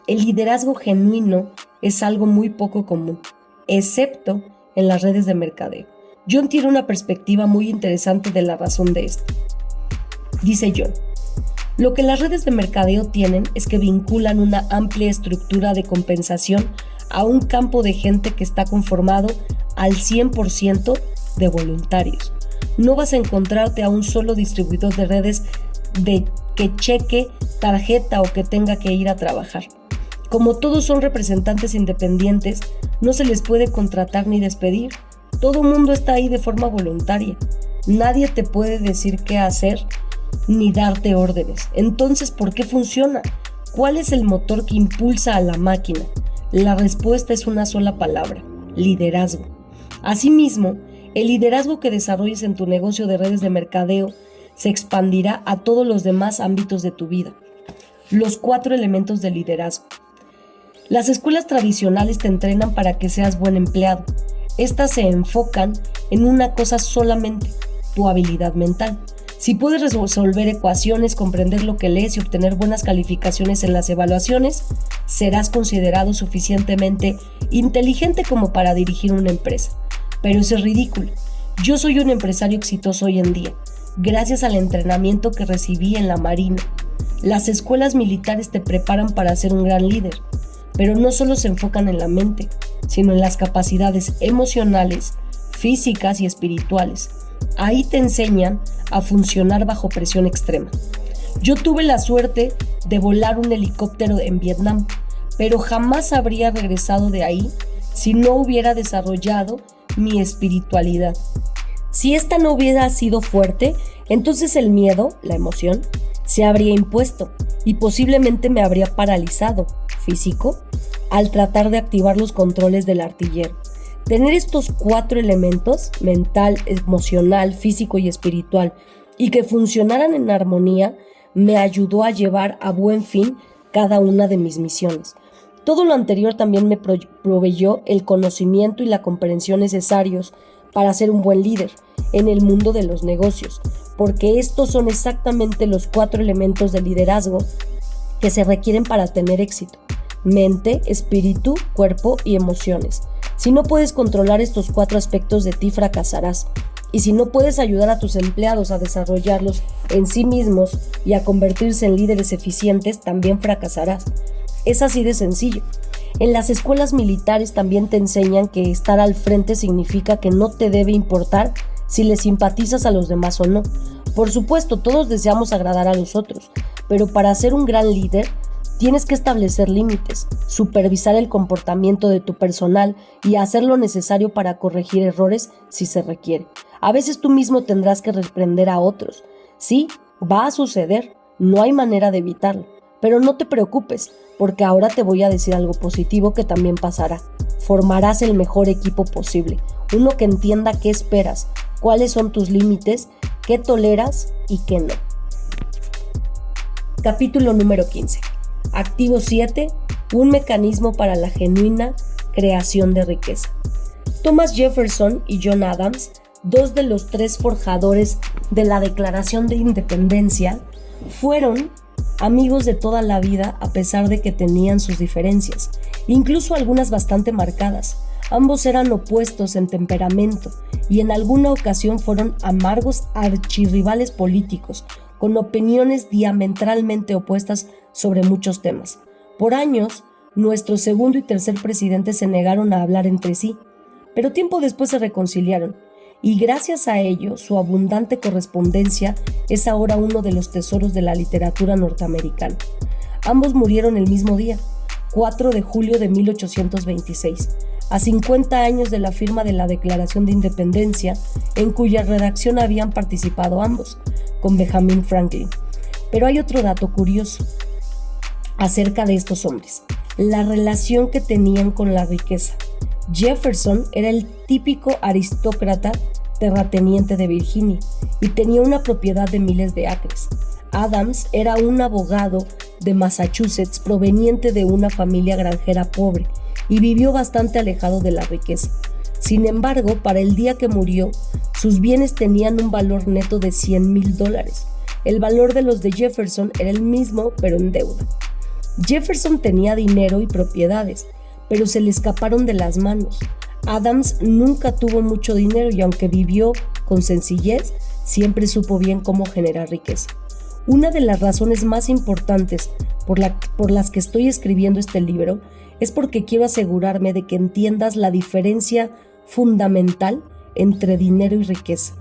Speaker 1: El liderazgo genuino es algo muy poco común, excepto en las redes de mercadeo. John tiene una perspectiva muy interesante de la razón de esto. Dice John, lo que las redes de mercadeo tienen es que vinculan una amplia estructura de compensación a un campo de gente que está conformado al 100% de voluntarios. No vas a encontrarte a un solo distribuidor de redes de que cheque tarjeta o que tenga que ir a trabajar. Como todos son representantes independientes, no se les puede contratar ni despedir. Todo mundo está ahí de forma voluntaria. Nadie te puede decir qué hacer ni darte órdenes. Entonces, ¿por qué funciona? ¿Cuál es el motor que impulsa a la máquina? La respuesta es una sola palabra: liderazgo. Asimismo, el liderazgo que desarrolles en tu negocio de redes de mercadeo se expandirá a todos los demás ámbitos de tu vida. Los 4 elementos del liderazgo. Las escuelas tradicionales te entrenan para que seas buen empleado. Estas se enfocan en una cosa solamente: tu habilidad mental. Si puedes resolver ecuaciones, comprender lo que lees y obtener buenas calificaciones en las evaluaciones, serás considerado suficientemente inteligente como para dirigir una empresa. Pero eso es ridículo. Yo soy un empresario exitoso hoy en día, gracias al entrenamiento que recibí en la Marina. Las escuelas militares te preparan para ser un gran líder, pero no solo se enfocan en la mente, sino en las capacidades emocionales, físicas y espirituales. Ahí te enseñan a funcionar bajo presión extrema. Yo tuve la suerte de volar un helicóptero en Vietnam, pero jamás habría regresado de ahí si no hubiera desarrollado mi espiritualidad. Si esta no hubiera sido fuerte, entonces el miedo, la emoción, se habría impuesto y posiblemente me habría paralizado, físico, al tratar de activar los controles del artillero. Tener estos 4 elementos, mental, emocional, físico y espiritual, y que funcionaran en armonía, me ayudó a llevar a buen fin cada una de mis misiones. Todo lo anterior también me proveyó el conocimiento y la comprensión necesarios para ser un buen líder en el mundo de los negocios, porque estos son exactamente los 4 elementos de liderazgo que se requieren para tener éxito: mente, espíritu, cuerpo y emociones. Si no puedes controlar estos 4 aspectos de ti, fracasarás. Y si no puedes ayudar a tus empleados a desarrollarlos en sí mismos y a convertirse en líderes eficientes, también fracasarás. Es así de sencillo. En las escuelas militares también te enseñan que estar al frente significa que no te debe importar si le simpatizas a los demás o no. Por supuesto, todos deseamos agradar a los otros, pero para ser un gran líder, tienes que establecer límites, supervisar el comportamiento de tu personal y hacer lo necesario para corregir errores si se requiere. A veces tú mismo tendrás que reprender a otros. Sí, va a suceder, no hay manera de evitarlo, pero no te preocupes, porque ahora te voy a decir algo positivo que también pasará. Formarás el mejor equipo posible, uno que entienda qué esperas, cuáles son tus límites, qué toleras y qué no. Capítulo número 15. Activo 7. Un mecanismo para la genuina creación de riqueza. Thomas Jefferson y John Adams, dos de los 3 forjadores de la Declaración de Independencia, fueron amigos de toda la vida a pesar de que tenían sus diferencias, incluso algunas bastante marcadas. Ambos eran opuestos en temperamento y en alguna ocasión fueron amargos archirrivales políticos, con opiniones diametralmente opuestas sobre muchos temas. Por años, nuestro segundo y tercer presidente se negaron a hablar entre sí, pero tiempo después se reconciliaron, y gracias a ello, su abundante correspondencia es ahora uno de los tesoros de la literatura norteamericana. Ambos murieron el mismo día, 4 de julio de 1826, a 50 años de la firma de la Declaración de Independencia, en cuya redacción habían participado ambos, con Benjamin Franklin. Pero hay otro dato curioso acerca de estos hombres: la relación que tenían con la riqueza. Jefferson era el típico aristócrata terrateniente de Virginia y tenía una propiedad de miles de acres. Adams era un abogado de Massachusetts proveniente de una familia granjera pobre y vivió bastante alejado de la riqueza. Sin embargo, para el día que murió, sus bienes tenían un valor neto de $100,000. El valor de los de Jefferson era el mismo, pero en deuda. Jefferson tenía dinero y propiedades, pero se le escaparon de las manos. Adams nunca tuvo mucho dinero y aunque vivió con sencillez, siempre supo bien cómo generar riqueza. Una de las razones más importantes por las que estoy escribiendo este libro es porque quiero asegurarme de que entiendas la diferencia fundamental entre dinero y riqueza.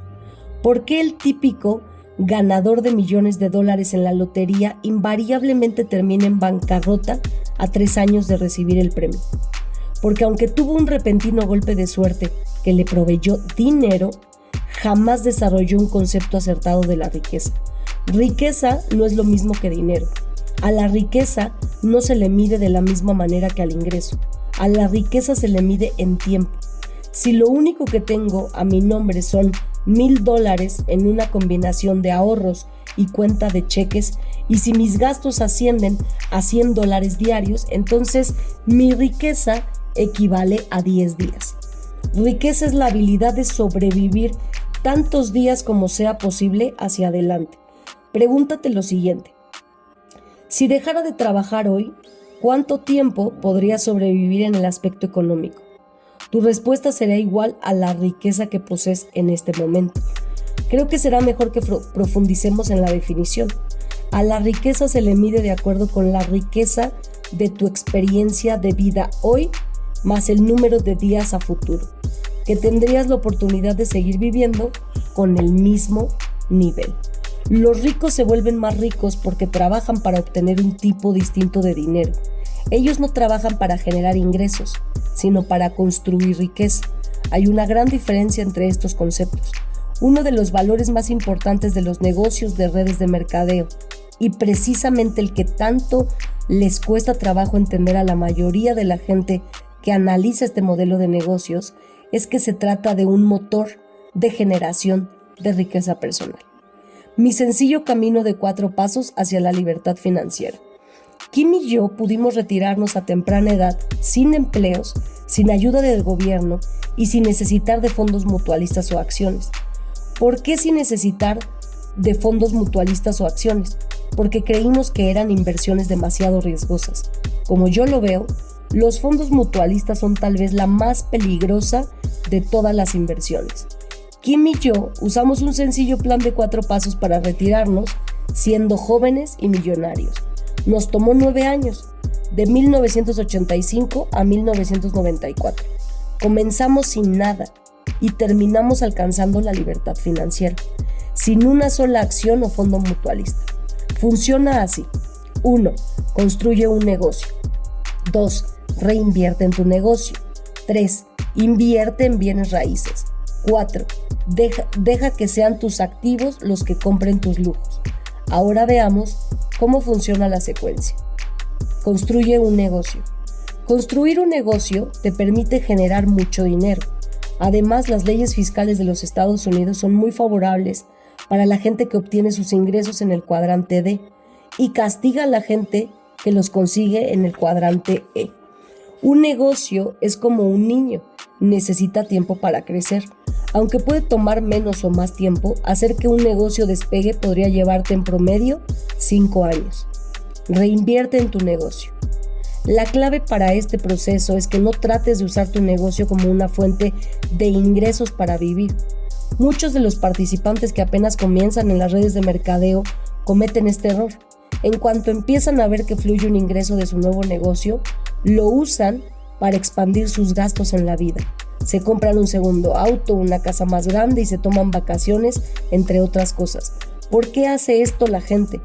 Speaker 1: ¿Por qué el típico ganador de millones de dólares en la lotería invariablemente termina en bancarrota a 3 años de recibir el premio? Porque aunque tuvo un repentino golpe de suerte que le proveyó dinero, jamás desarrolló un concepto acertado de la riqueza. Riqueza no es lo mismo que dinero. A la riqueza no se le mide de la misma manera que al ingreso. A la riqueza se le mide en tiempo. Si lo único que tengo a mi nombre son $1,000 en una combinación de ahorros y cuenta de cheques, y si mis gastos ascienden a $100 diarios, entonces mi riqueza equivale a 10 días. Riqueza es la habilidad de sobrevivir tantos días como sea posible hacia adelante. Pregúntate lo siguiente: si dejara de trabajar hoy, ¿cuánto tiempo podría sobrevivir en el aspecto económico? Tu respuesta será igual a la riqueza que posees en este momento. Creo que será mejor que profundicemos en la definición. A la riqueza se le mide de acuerdo con la riqueza de tu experiencia de vida hoy, más el número de días a futuro, que tendrías la oportunidad de seguir viviendo con el mismo nivel. Los ricos se vuelven más ricos porque trabajan para obtener un tipo distinto de dinero. Ellos no trabajan para generar ingresos, sino para construir riqueza. Hay una gran diferencia entre estos conceptos. Uno de los valores más importantes de los negocios de redes de mercadeo, y precisamente el que tanto les cuesta trabajo entender a la mayoría de la gente que analiza este modelo de negocios, es que se trata de un motor de generación de riqueza personal. Mi sencillo camino de 4 pasos hacia la libertad financiera. Kim y yo pudimos retirarnos a temprana edad, sin empleos, sin ayuda del gobierno y sin necesitar de fondos mutualistas o acciones. ¿Por qué sin necesitar de fondos mutualistas o acciones? Porque creímos que eran inversiones demasiado riesgosas. Como yo lo veo, los fondos mutualistas son tal vez la más peligrosa de todas las inversiones. Kim y yo usamos un sencillo plan de 4 pasos para retirarnos siendo jóvenes y millonarios. Nos tomó 9 años, de 1985 a 1994. Comenzamos sin nada, y terminamos alcanzando la libertad financiera, sin una sola acción o fondo mutualista. Funciona así. 1. Construye un negocio. 2. Reinvierte en tu negocio. 3. Invierte en bienes raíces. 4. Deja que sean tus activos los que compren tus lujos. Ahora veamos cómo funciona la secuencia. Construye un negocio. Construir un negocio te permite generar mucho dinero. Además, las leyes fiscales de los Estados Unidos son muy favorables para la gente que obtiene sus ingresos en el cuadrante D y castiga a la gente que los consigue en el cuadrante E. Un negocio es como un niño, necesita tiempo para crecer. Aunque puede tomar menos o más tiempo, hacer que un negocio despegue podría llevarte en promedio 5 años. Reinvierte en tu negocio. La clave para este proceso es que no trates de usar tu negocio como una fuente de ingresos para vivir. Muchos de los participantes que apenas comienzan en las redes de mercadeo cometen este error. En cuanto empiezan a ver que fluye un ingreso de su nuevo negocio, lo usan para expandir sus gastos en la vida. Se compran un segundo auto, una casa más grande y se toman vacaciones, entre otras cosas. ¿Por qué hace esto la gente?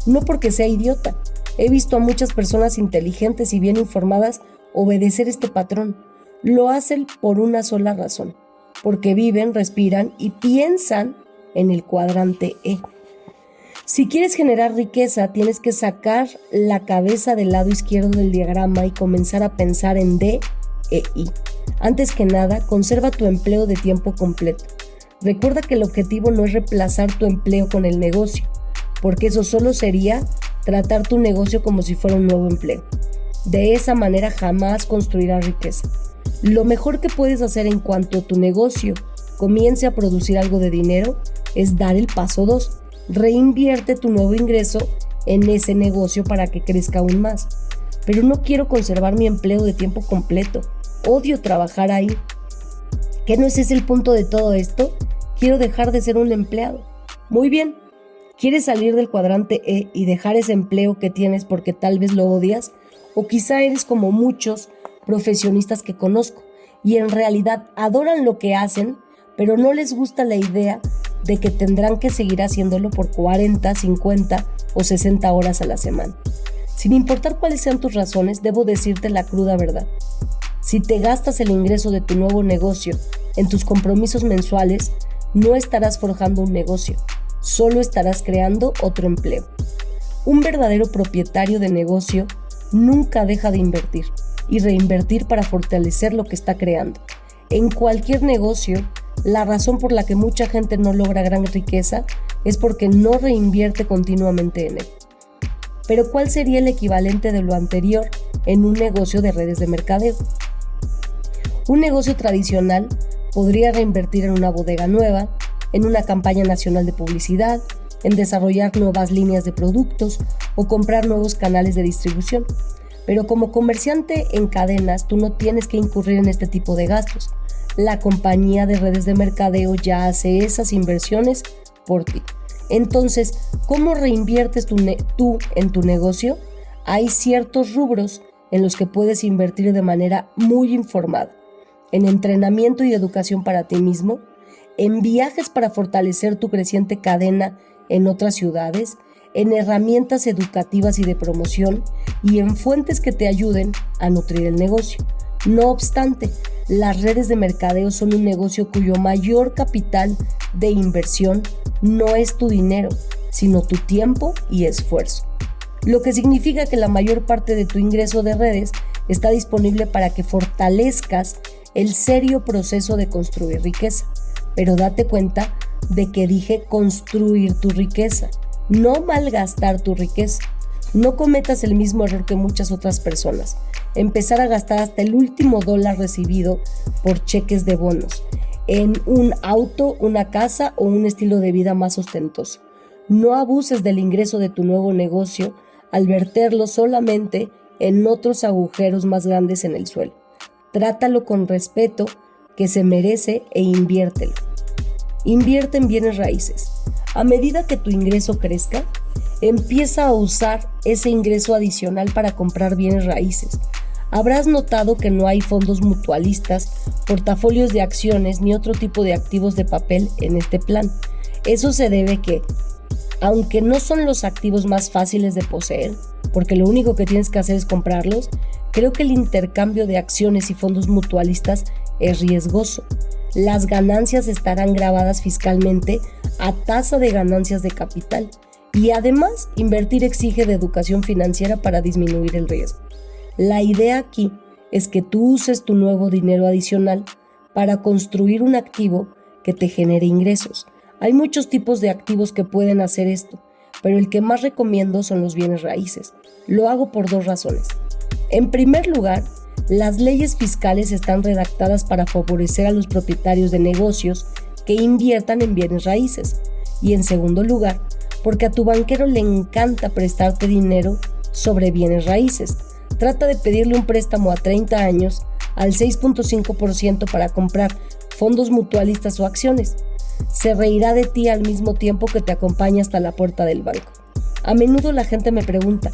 Speaker 1: No porque sea idiota. He visto a muchas personas inteligentes y bien informadas obedecer este patrón. Lo hacen por una sola razón, porque viven, respiran y piensan en el cuadrante E. Si quieres generar riqueza, tienes que sacar la cabeza del lado izquierdo del diagrama y comenzar a pensar en D e I. Antes que nada, conserva tu empleo de tiempo completo. Recuerda que el objetivo no es reemplazar tu empleo con el negocio, porque eso solo sería tratar tu negocio como si fuera un nuevo empleo. De esa manera jamás construirás riqueza. Lo mejor que puedes hacer en cuanto tu negocio comience a producir algo de dinero es dar el paso 2. Reinvierte tu nuevo ingreso en ese negocio para que crezca aún más. Pero no quiero conservar mi empleo de tiempo completo. Odio trabajar ahí. ¿Qué no es ese el punto de todo esto? Quiero dejar de ser un empleado. Muy bien. ¿Quieres salir del cuadrante E y dejar ese empleo que tienes porque tal vez lo odias? O quizá eres como muchos profesionistas que conozco y en realidad adoran lo que hacen, pero no les gusta la idea de que tendrán que seguir haciéndolo por 40, 50 o 60 horas a la semana. Sin importar cuáles sean tus razones, debo decirte la cruda verdad. Si te gastas el ingreso de tu nuevo negocio en tus compromisos mensuales, no estarás forjando un negocio, solo estarás creando otro empleo. Un verdadero propietario de negocio nunca deja de invertir y reinvertir para fortalecer lo que está creando. En cualquier negocio, la razón por la que mucha gente no logra gran riqueza es porque no reinvierte continuamente en él. Pero ¿cuál sería el equivalente de lo anterior en un negocio de redes de mercadeo? Un negocio tradicional podría reinvertir en una bodega nueva, en una campaña nacional de publicidad, en desarrollar nuevas líneas de productos o comprar nuevos canales de distribución. Pero como comerciante en cadenas, tú no tienes que incurrir en este tipo de gastos. La compañía de redes de mercadeo ya hace esas inversiones por ti. Entonces, ¿cómo reinviertes tú en tu negocio? Hay ciertos rubros en los que puedes invertir de manera muy informada. En entrenamiento y educación para ti mismo, en viajes para fortalecer tu creciente cadena en otras ciudades, en herramientas educativas y de promoción y en fuentes que te ayuden a nutrir el negocio. No obstante, las redes de mercadeo son un negocio cuyo mayor capital de inversión no es tu dinero, sino tu tiempo y esfuerzo. Lo que significa que la mayor parte de tu ingreso de redes está disponible para que fortalezcas el serio proceso de construir riqueza. Pero date cuenta de que dije construir tu riqueza, no malgastar tu riqueza. No cometas el mismo error que muchas otras personas. Empezar a gastar hasta el último dólar recibido por cheques de bonos, en un auto, una casa o un estilo de vida más ostentoso. No abuses del ingreso de tu nuevo negocio al verterlo solamente en otros agujeros más grandes en el suelo. Trátalo con respeto que se merece e inviértelo. Invierte en bienes raíces. A medida que tu ingreso crezca, empieza a usar ese ingreso adicional para comprar bienes raíces. Habrás notado que no hay fondos mutualistas, portafolios de acciones ni otro tipo de activos de papel en este plan. Eso se debe que, aunque no son los activos más fáciles de poseer, porque lo único que tienes que hacer es comprarlos, creo que el intercambio de acciones y fondos mutualistas es riesgoso. Las ganancias estarán grabadas fiscalmente a tasa de ganancias de capital y además invertir exige de educación financiera para disminuir el riesgo. La idea aquí es que tú uses tu nuevo dinero adicional para construir un activo que te genere ingresos. Hay muchos tipos de activos que pueden hacer esto, pero el que más recomiendo son los bienes raíces. Lo hago por 2 razones. En primer lugar, las leyes fiscales están redactadas para favorecer a los propietarios de negocios que inviertan en bienes raíces. Y en segundo lugar, porque a tu banquero le encanta prestarte dinero sobre bienes raíces. Trata de pedirle un préstamo a 30 años al 6.5% para comprar fondos mutualistas o acciones. Se reirá de ti al mismo tiempo que te acompaña hasta la puerta del banco. A menudo la gente me pregunta,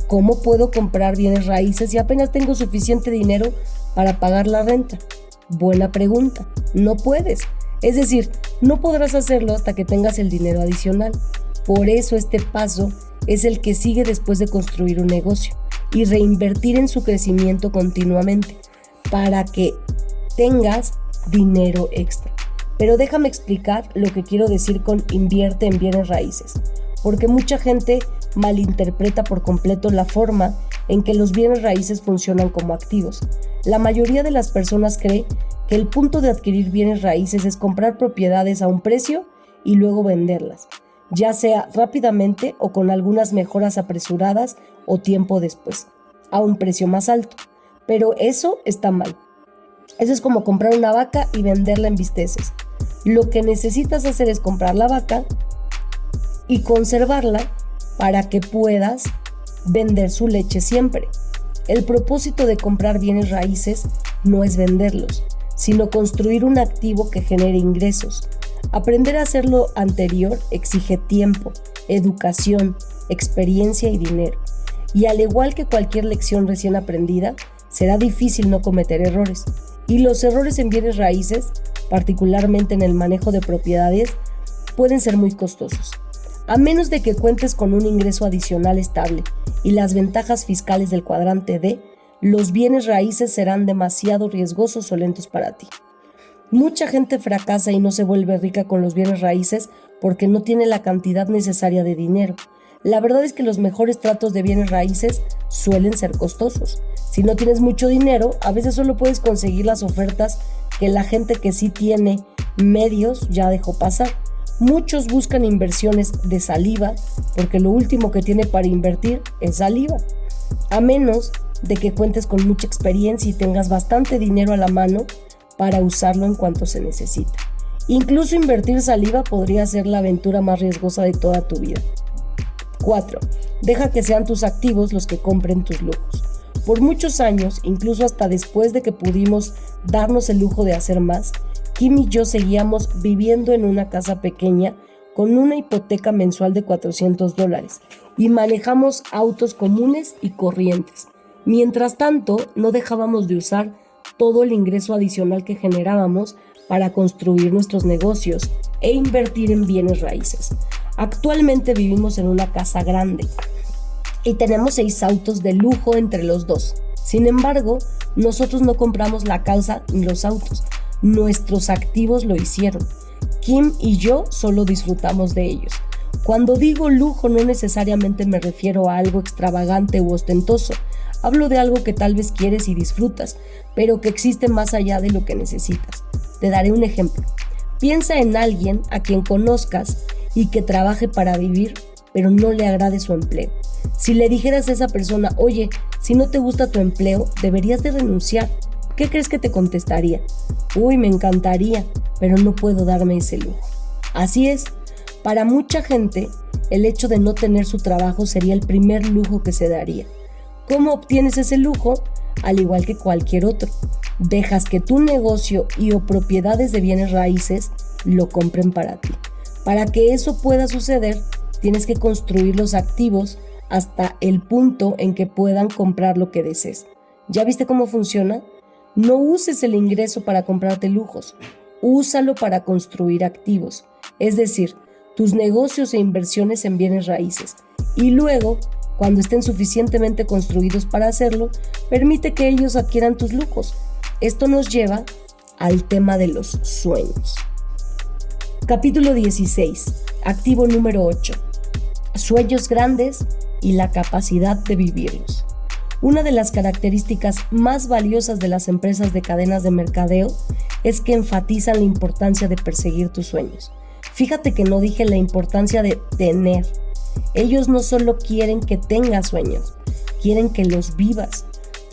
Speaker 1: ¿cómo puedo comprar bienes raíces si apenas tengo suficiente dinero para pagar la renta? Buena pregunta, no puedes. Es decir, no podrás hacerlo hasta que tengas el dinero adicional. Por eso este paso es el que sigue después de construir un negocio y reinvertir en su crecimiento continuamente para que tengas dinero extra. Pero déjame explicar lo que quiero decir con invierte en bienes raíces, porque mucha gente malinterpreta por completo la forma en que los bienes raíces funcionan como activos. La mayoría de las personas cree que el punto de adquirir bienes raíces es comprar propiedades a un precio y luego venderlas, ya sea rápidamente o con algunas mejoras apresuradas o tiempo después, a un precio más alto. Pero eso está mal. Eso es como comprar una vaca y venderla en bisteces. Lo que necesitas hacer es comprar la vaca y conservarla para que puedas vender su leche siempre. El propósito de comprar bienes raíces no es venderlos, sino construir un activo que genere ingresos. Aprender a hacer lo anterior exige tiempo, educación, experiencia y dinero. Y al igual que cualquier lección recién aprendida, será difícil no cometer errores. Y los errores en bienes raíces, particularmente en el manejo de propiedades, pueden ser muy costosos. A menos de que cuentes con un ingreso adicional estable y las ventajas fiscales del cuadrante D, los bienes raíces serán demasiado riesgosos o lentos para ti. Mucha gente fracasa y no se vuelve rica con los bienes raíces porque no tiene la cantidad necesaria de dinero. La verdad es que los mejores tratos de bienes raíces suelen ser costosos. Si no tienes mucho dinero, a veces solo puedes conseguir las ofertas que la gente que sí tiene medios ya dejó pasar. Muchos buscan inversiones de saliva porque lo último que tiene para invertir es saliva. A menos de que cuentes con mucha experiencia y tengas bastante dinero a la mano para usarlo en cuanto se necesita. Incluso invertir saliva podría ser la aventura más riesgosa de toda tu vida. 4. Deja que sean tus activos los que compren tus lujos. Por muchos años, incluso hasta después de que pudimos darnos el lujo de hacer más, Kim y yo seguíamos viviendo en una casa pequeña con una hipoteca mensual de $400 y manejamos autos comunes y corrientes. Mientras tanto, no dejábamos de usar todo el ingreso adicional que generábamos para construir nuestros negocios e invertir en bienes raíces. Actualmente vivimos en una casa grande y tenemos 6 autos de lujo entre los dos. Sin embargo, nosotros no compramos la casa ni los autos. Nuestros activos lo hicieron. Kim y yo solo disfrutamos de ellos. Cuando digo lujo, no necesariamente me refiero a algo extravagante u ostentoso. Hablo de algo que tal vez quieres y disfrutas, pero que existe más allá de lo que necesitas. Te daré un ejemplo. Piensa en alguien a quien conozcas y que trabaje para vivir, pero no le agrade su empleo. Si le dijeras a esa persona, oye, si no te gusta tu empleo, deberías de renunciar, ¿qué crees que te contestaría? Uy, me encantaría, pero no puedo darme ese lujo. Así es, para mucha gente, el hecho de no tener su trabajo sería el primer lujo que se daría. ¿Cómo obtienes ese lujo? Al igual que cualquier otro. Dejas que tu negocio y o propiedades de bienes raíces lo compren para ti. Para que eso pueda suceder, tienes que construir los activos hasta el punto en que puedan comprar lo que desees. ¿Ya viste cómo funciona? No uses el ingreso para comprarte lujos, úsalo para construir activos, es decir, tus negocios e inversiones en bienes raíces. Y luego, cuando estén suficientemente construidos para hacerlo, permite que ellos adquieran tus lujos. Esto nos lleva al tema de los sueños. Capítulo 16. Activo número 8. Sueños grandes y la capacidad de vivirlos. Una de las características más valiosas de las empresas de cadenas de mercadeo es que enfatizan la importancia de perseguir tus sueños. Fíjate que no dije la importancia de tener. Ellos no solo quieren que tengas sueños, quieren que los vivas.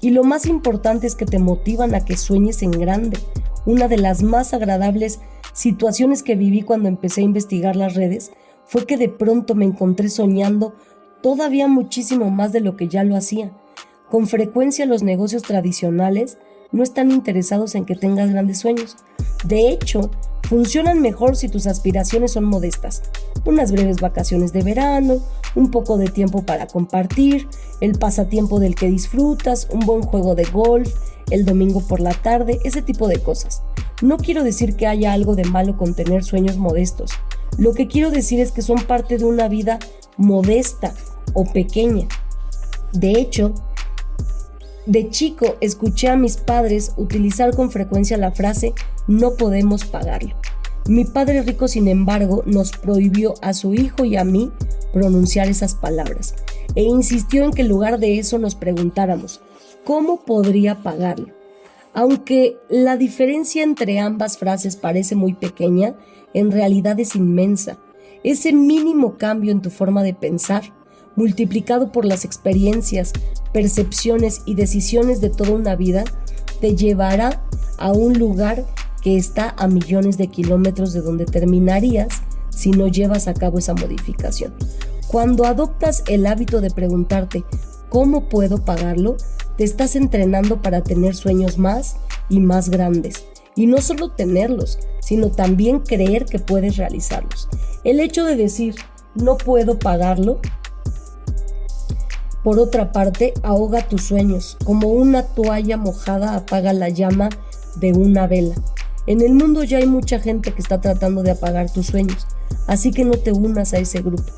Speaker 1: Y lo más importante es que te motivan a que sueñes en grande. Una de las más agradables situaciones que viví cuando empecé a investigar las redes fue que de pronto me encontré soñando todavía muchísimo más de lo que ya lo hacía. Con frecuencia los negocios tradicionales no están interesados en que tengas grandes sueños. De hecho, funcionan mejor si tus aspiraciones son modestas. Unas breves vacaciones de verano, un poco de tiempo para compartir, el pasatiempo del que disfrutas, un buen juego de golf, el domingo por la tarde, ese tipo de cosas. No quiero decir que haya algo de malo con tener sueños modestos. Lo que quiero decir es que son parte de una vida modesta o pequeña. De hecho, de chico escuché a mis padres utilizar con frecuencia la frase "no podemos pagarlo". Mi padre rico, sin embargo, nos prohibió a su hijo y a mí pronunciar esas palabras e insistió en que en lugar de eso nos preguntáramos ¿cómo podría pagarlo? Aunque la diferencia entre ambas frases parece muy pequeña, en realidad es inmensa. Ese mínimo cambio en tu forma de pensar, multiplicado por las experiencias, percepciones y decisiones de toda una vida, te llevará a un lugar que está a millones de kilómetros de donde terminarías si no llevas a cabo esa modificación. Cuando adoptas el hábito de preguntarte ¿cómo puedo pagarlo?, te estás entrenando para tener sueños más y más grandes. Y no solo tenerlos, sino también creer que puedes realizarlos. El hecho de decir no puedo pagarlo, por otra parte, ahoga tus sueños. Como una toalla mojada apaga la llama de una vela. En el mundo ya hay mucha gente que está tratando de apagar tus sueños, así que no te unas a ese grupo.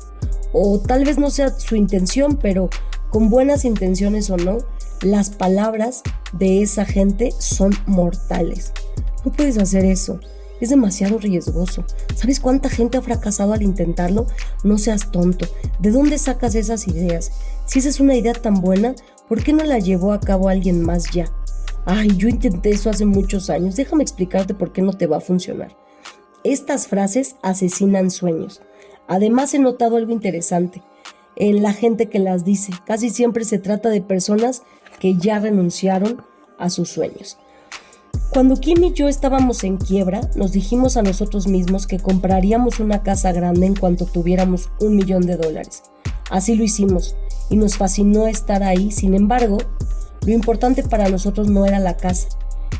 Speaker 1: O tal vez no sea su intención, pero con buenas intenciones o no, las palabras de esa gente son mortales. No puedes hacer eso, es demasiado riesgoso. ¿Sabes cuánta gente ha fracasado al intentarlo? No seas tonto. ¿De dónde sacas esas ideas? Si esa es una idea tan buena, ¿por qué no la llevó a cabo alguien más ya? Ay, yo intenté eso hace muchos años. Déjame explicarte por qué no te va a funcionar. Estas frases asesinan sueños. Además, he notado algo interesante en la gente que las dice. Casi siempre se trata de personas que ya renunciaron a sus sueños. Cuando Kim y yo estábamos en quiebra, nos dijimos a nosotros mismos que compraríamos una casa grande en cuanto tuviéramos $1,000,000. Así lo hicimos y nos fascinó estar ahí. Sin embargo, lo importante para nosotros no era la casa,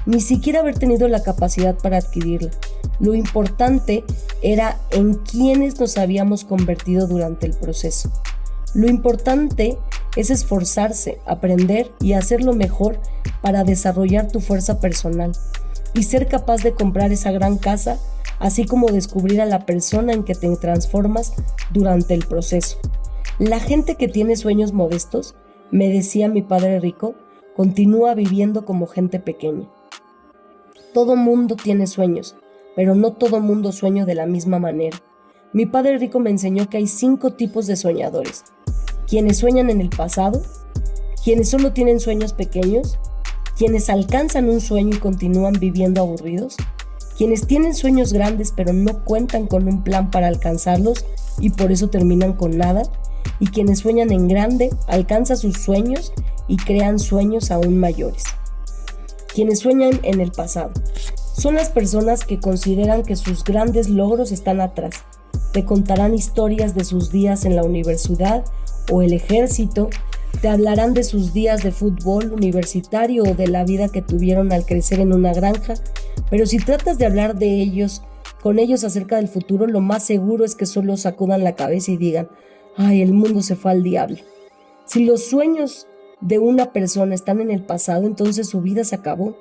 Speaker 1: ni siquiera haber tenido la capacidad para adquirirla. Lo importante era en quiénes nos habíamos convertido durante el proceso. Lo importante es esforzarse, aprender y hacerlo mejor para desarrollar tu fuerza personal y ser capaz de comprar esa gran casa, así como descubrir a la persona en que te transformas durante el proceso. La gente que tiene sueños modestos, me decía mi padre rico, continúa viviendo como gente pequeña. Todo mundo tiene sueños, pero no todo mundo sueña de la misma manera. Mi padre rico me enseñó que hay 5 tipos de soñadores: quienes sueñan en el pasado, quienes solo tienen sueños pequeños, quienes alcanzan un sueño y continúan viviendo aburridos, quienes tienen sueños grandes pero no cuentan con un plan para alcanzarlos y por eso terminan con nada, y quienes sueñan en grande, alcanzan sus sueños y crean sueños aún mayores. Quienes sueñan en el pasado son las personas que consideran que sus grandes logros están atrás. Te contarán historias de sus días en la universidad o el ejército, te hablarán de sus días de fútbol universitario o de la vida que tuvieron al crecer en una granja, pero si tratas de hablar con ellos acerca del futuro, lo más seguro es que solo sacudan la cabeza y digan: ¡ay, el mundo se fue al diablo! Si los sueños de una persona están en el pasado, entonces su vida se acabó.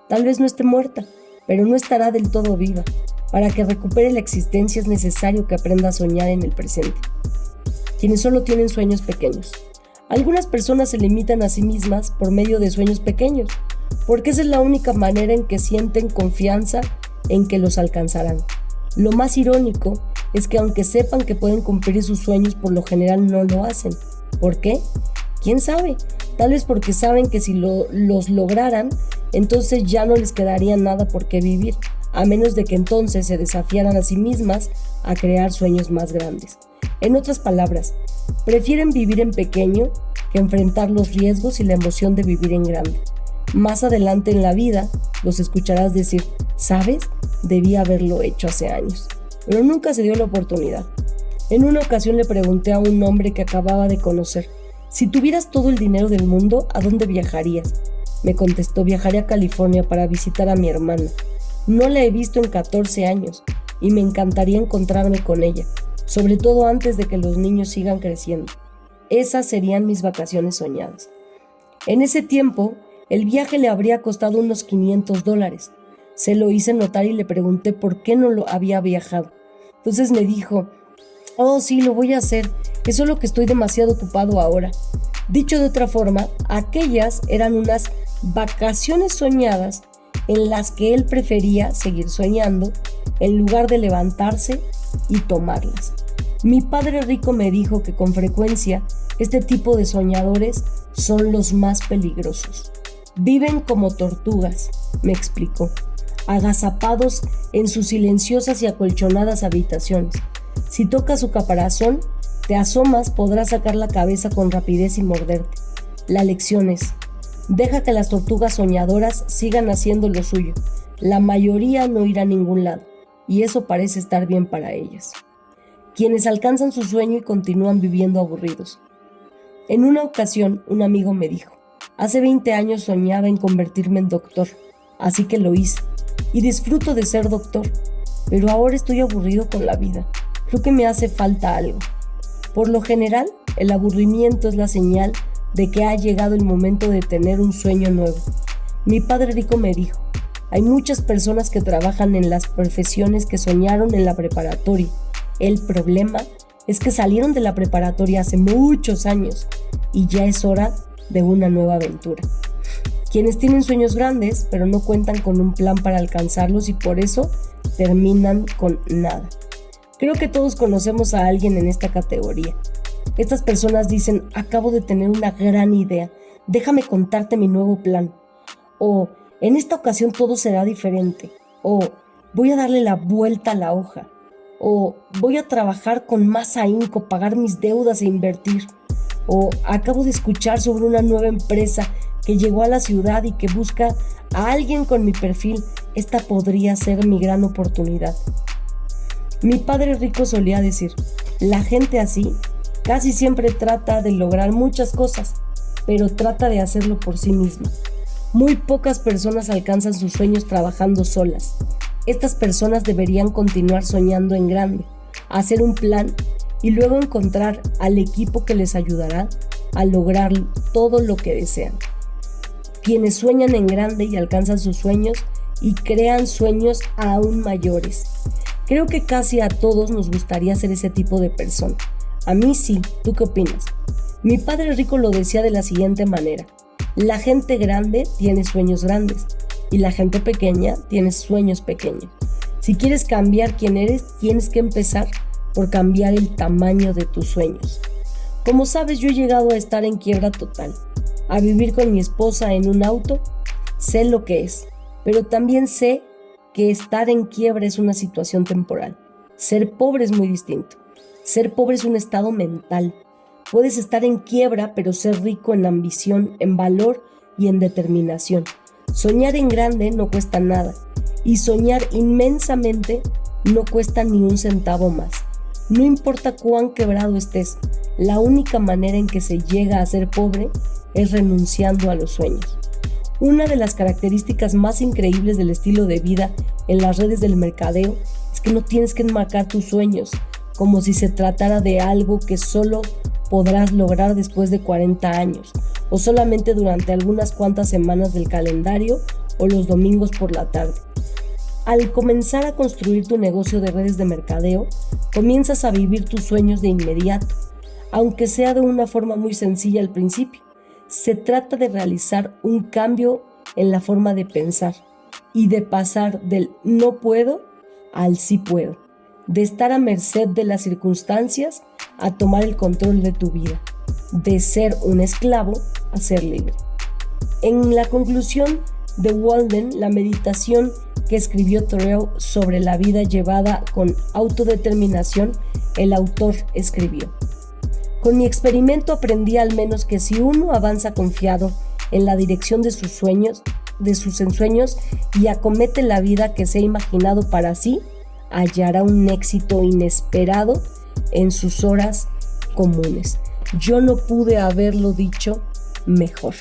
Speaker 1: Tal vez no esté muerta, pero no estará del todo viva. Para que recupere la existencia es necesario que aprenda a soñar en el presente. Quienes solo tienen sueños pequeños. Algunas personas se limitan a sí mismas por medio de sueños pequeños, porque esa es la única manera en que sienten confianza en que los alcanzarán. Lo más irónico es que aunque sepan que pueden cumplir sus sueños, por lo general no lo hacen. ¿Por qué? ¿Quién sabe? Tal vez porque saben que si los lograran, entonces ya no les quedaría nada por qué vivir, a menos de que entonces se desafiaran a sí mismas a crear sueños más grandes. En otras palabras, prefieren vivir en pequeño que enfrentar los riesgos y la emoción de vivir en grande. Más adelante en la vida, los escucharás decir, ¿sabes? Debí haberlo hecho hace años. Pero nunca se dio la oportunidad. En una ocasión le pregunté a un hombre que acababa de conocer, si tuvieras todo el dinero del mundo, ¿a dónde viajarías? Me contestó, viajaría a California para visitar a mi hermana. No la he visto en 14 años y me encantaría encontrarme con ella, sobre todo antes de que los niños sigan creciendo. Esas serían mis vacaciones soñadas. En ese tiempo, el viaje le habría costado unos $500. Se lo hice notar y le pregunté por qué no lo había viajado. Entonces me dijo, oh sí, lo voy a hacer, es solo que estoy demasiado ocupado ahora. Dicho de otra forma, aquellas eran unas vacaciones soñadas en las que él prefería seguir soñando en lugar de levantarse y tomarlas. Mi padre rico me dijo que con frecuencia este tipo de soñadores son los más peligrosos. Viven como tortugas, me explicó, agazapados en sus silenciosas y acolchonadas habitaciones. Si tocas su caparazón, te asomas, podrás sacar la cabeza con rapidez y morderte. La lección es, deja que las tortugas soñadoras sigan haciendo lo suyo. La mayoría no irá a ningún lado, y eso parece estar bien para ellas. Quienes alcanzan su sueño y continúan viviendo aburridos. En una ocasión, un amigo me dijo, hace 20 años soñaba en convertirme en doctor, así que lo hice, y disfruto de ser doctor, pero ahora estoy aburrido con la vida. Creo que me hace falta algo. Por lo general, el aburrimiento es la señal de que ha llegado el momento de tener un sueño nuevo. Mi padre rico me dijo, hay muchas personas que trabajan en las profesiones que soñaron en la preparatoria. El problema es que salieron de la preparatoria hace muchos años y ya es hora de una nueva aventura. Quienes tienen sueños grandes, pero no cuentan con un plan para alcanzarlos y por eso terminan con nada. Creo que todos conocemos a alguien en esta categoría. Estas personas dicen, acabo de tener una gran idea, déjame contarte mi nuevo plan. O, en esta ocasión todo será diferente. O, voy a darle la vuelta a la hoja. O, voy a trabajar con más ahínco, pagar mis deudas e invertir. O, acabo de escuchar sobre una nueva empresa que llegó a la ciudad y que busca a alguien con mi perfil. Esta podría ser mi gran oportunidad. Mi padre rico solía decir, la gente así casi siempre trata de lograr muchas cosas, pero trata de hacerlo por sí misma. Muy pocas personas alcanzan sus sueños trabajando solas. Estas personas deberían continuar soñando en grande, hacer un plan y luego encontrar al equipo que les ayudará a lograr todo lo que desean. Quienes sueñan en grande y alcanzan sus sueños y crean sueños aún mayores. Creo que casi a todos nos gustaría ser ese tipo de persona. A mí sí, ¿tú qué opinas? Mi padre rico lo decía de la siguiente manera. La gente grande tiene sueños grandes y la gente pequeña tiene sueños pequeños. Si quieres cambiar quién eres, tienes que empezar por cambiar el tamaño de tus sueños. Como sabes, yo he llegado a estar en quiebra total, a vivir con mi esposa en un auto. Sé lo que es, pero también sé que estar en quiebra es una situación temporal. Ser pobre es muy distinto. Ser pobre es un estado mental. Puedes estar en quiebra, pero ser rico en ambición, en valor y en determinación. Soñar en grande no cuesta nada, y soñar inmensamente no cuesta ni un centavo más. No importa cuán quebrado estés, la única manera en que se llega a ser pobre es renunciando a los sueños. Una de las características más increíbles del estilo de vida en las redes del mercadeo es que no tienes que enmarcar tus sueños como si se tratara de algo que solo podrás lograr después de 40 años o solamente durante algunas cuantas semanas del calendario o los domingos por la tarde. Al comenzar a construir tu negocio de redes de mercadeo, comienzas a vivir tus sueños de inmediato, aunque sea de una forma muy sencilla al principio. Se trata de realizar un cambio en la forma de pensar y de pasar del no puedo al sí puedo, de estar a merced de las circunstancias a tomar el control de tu vida, de ser un esclavo a ser libre. En la conclusión de Walden, la meditación que escribió Thoreau sobre la vida llevada con autodeterminación, el autor escribió: con mi experimento aprendí al menos que si uno avanza confiado en la dirección de sus ensueños y acomete la vida que se ha imaginado para sí, hallará un éxito inesperado en sus horas comunes. Yo no pude haberlo dicho mejor.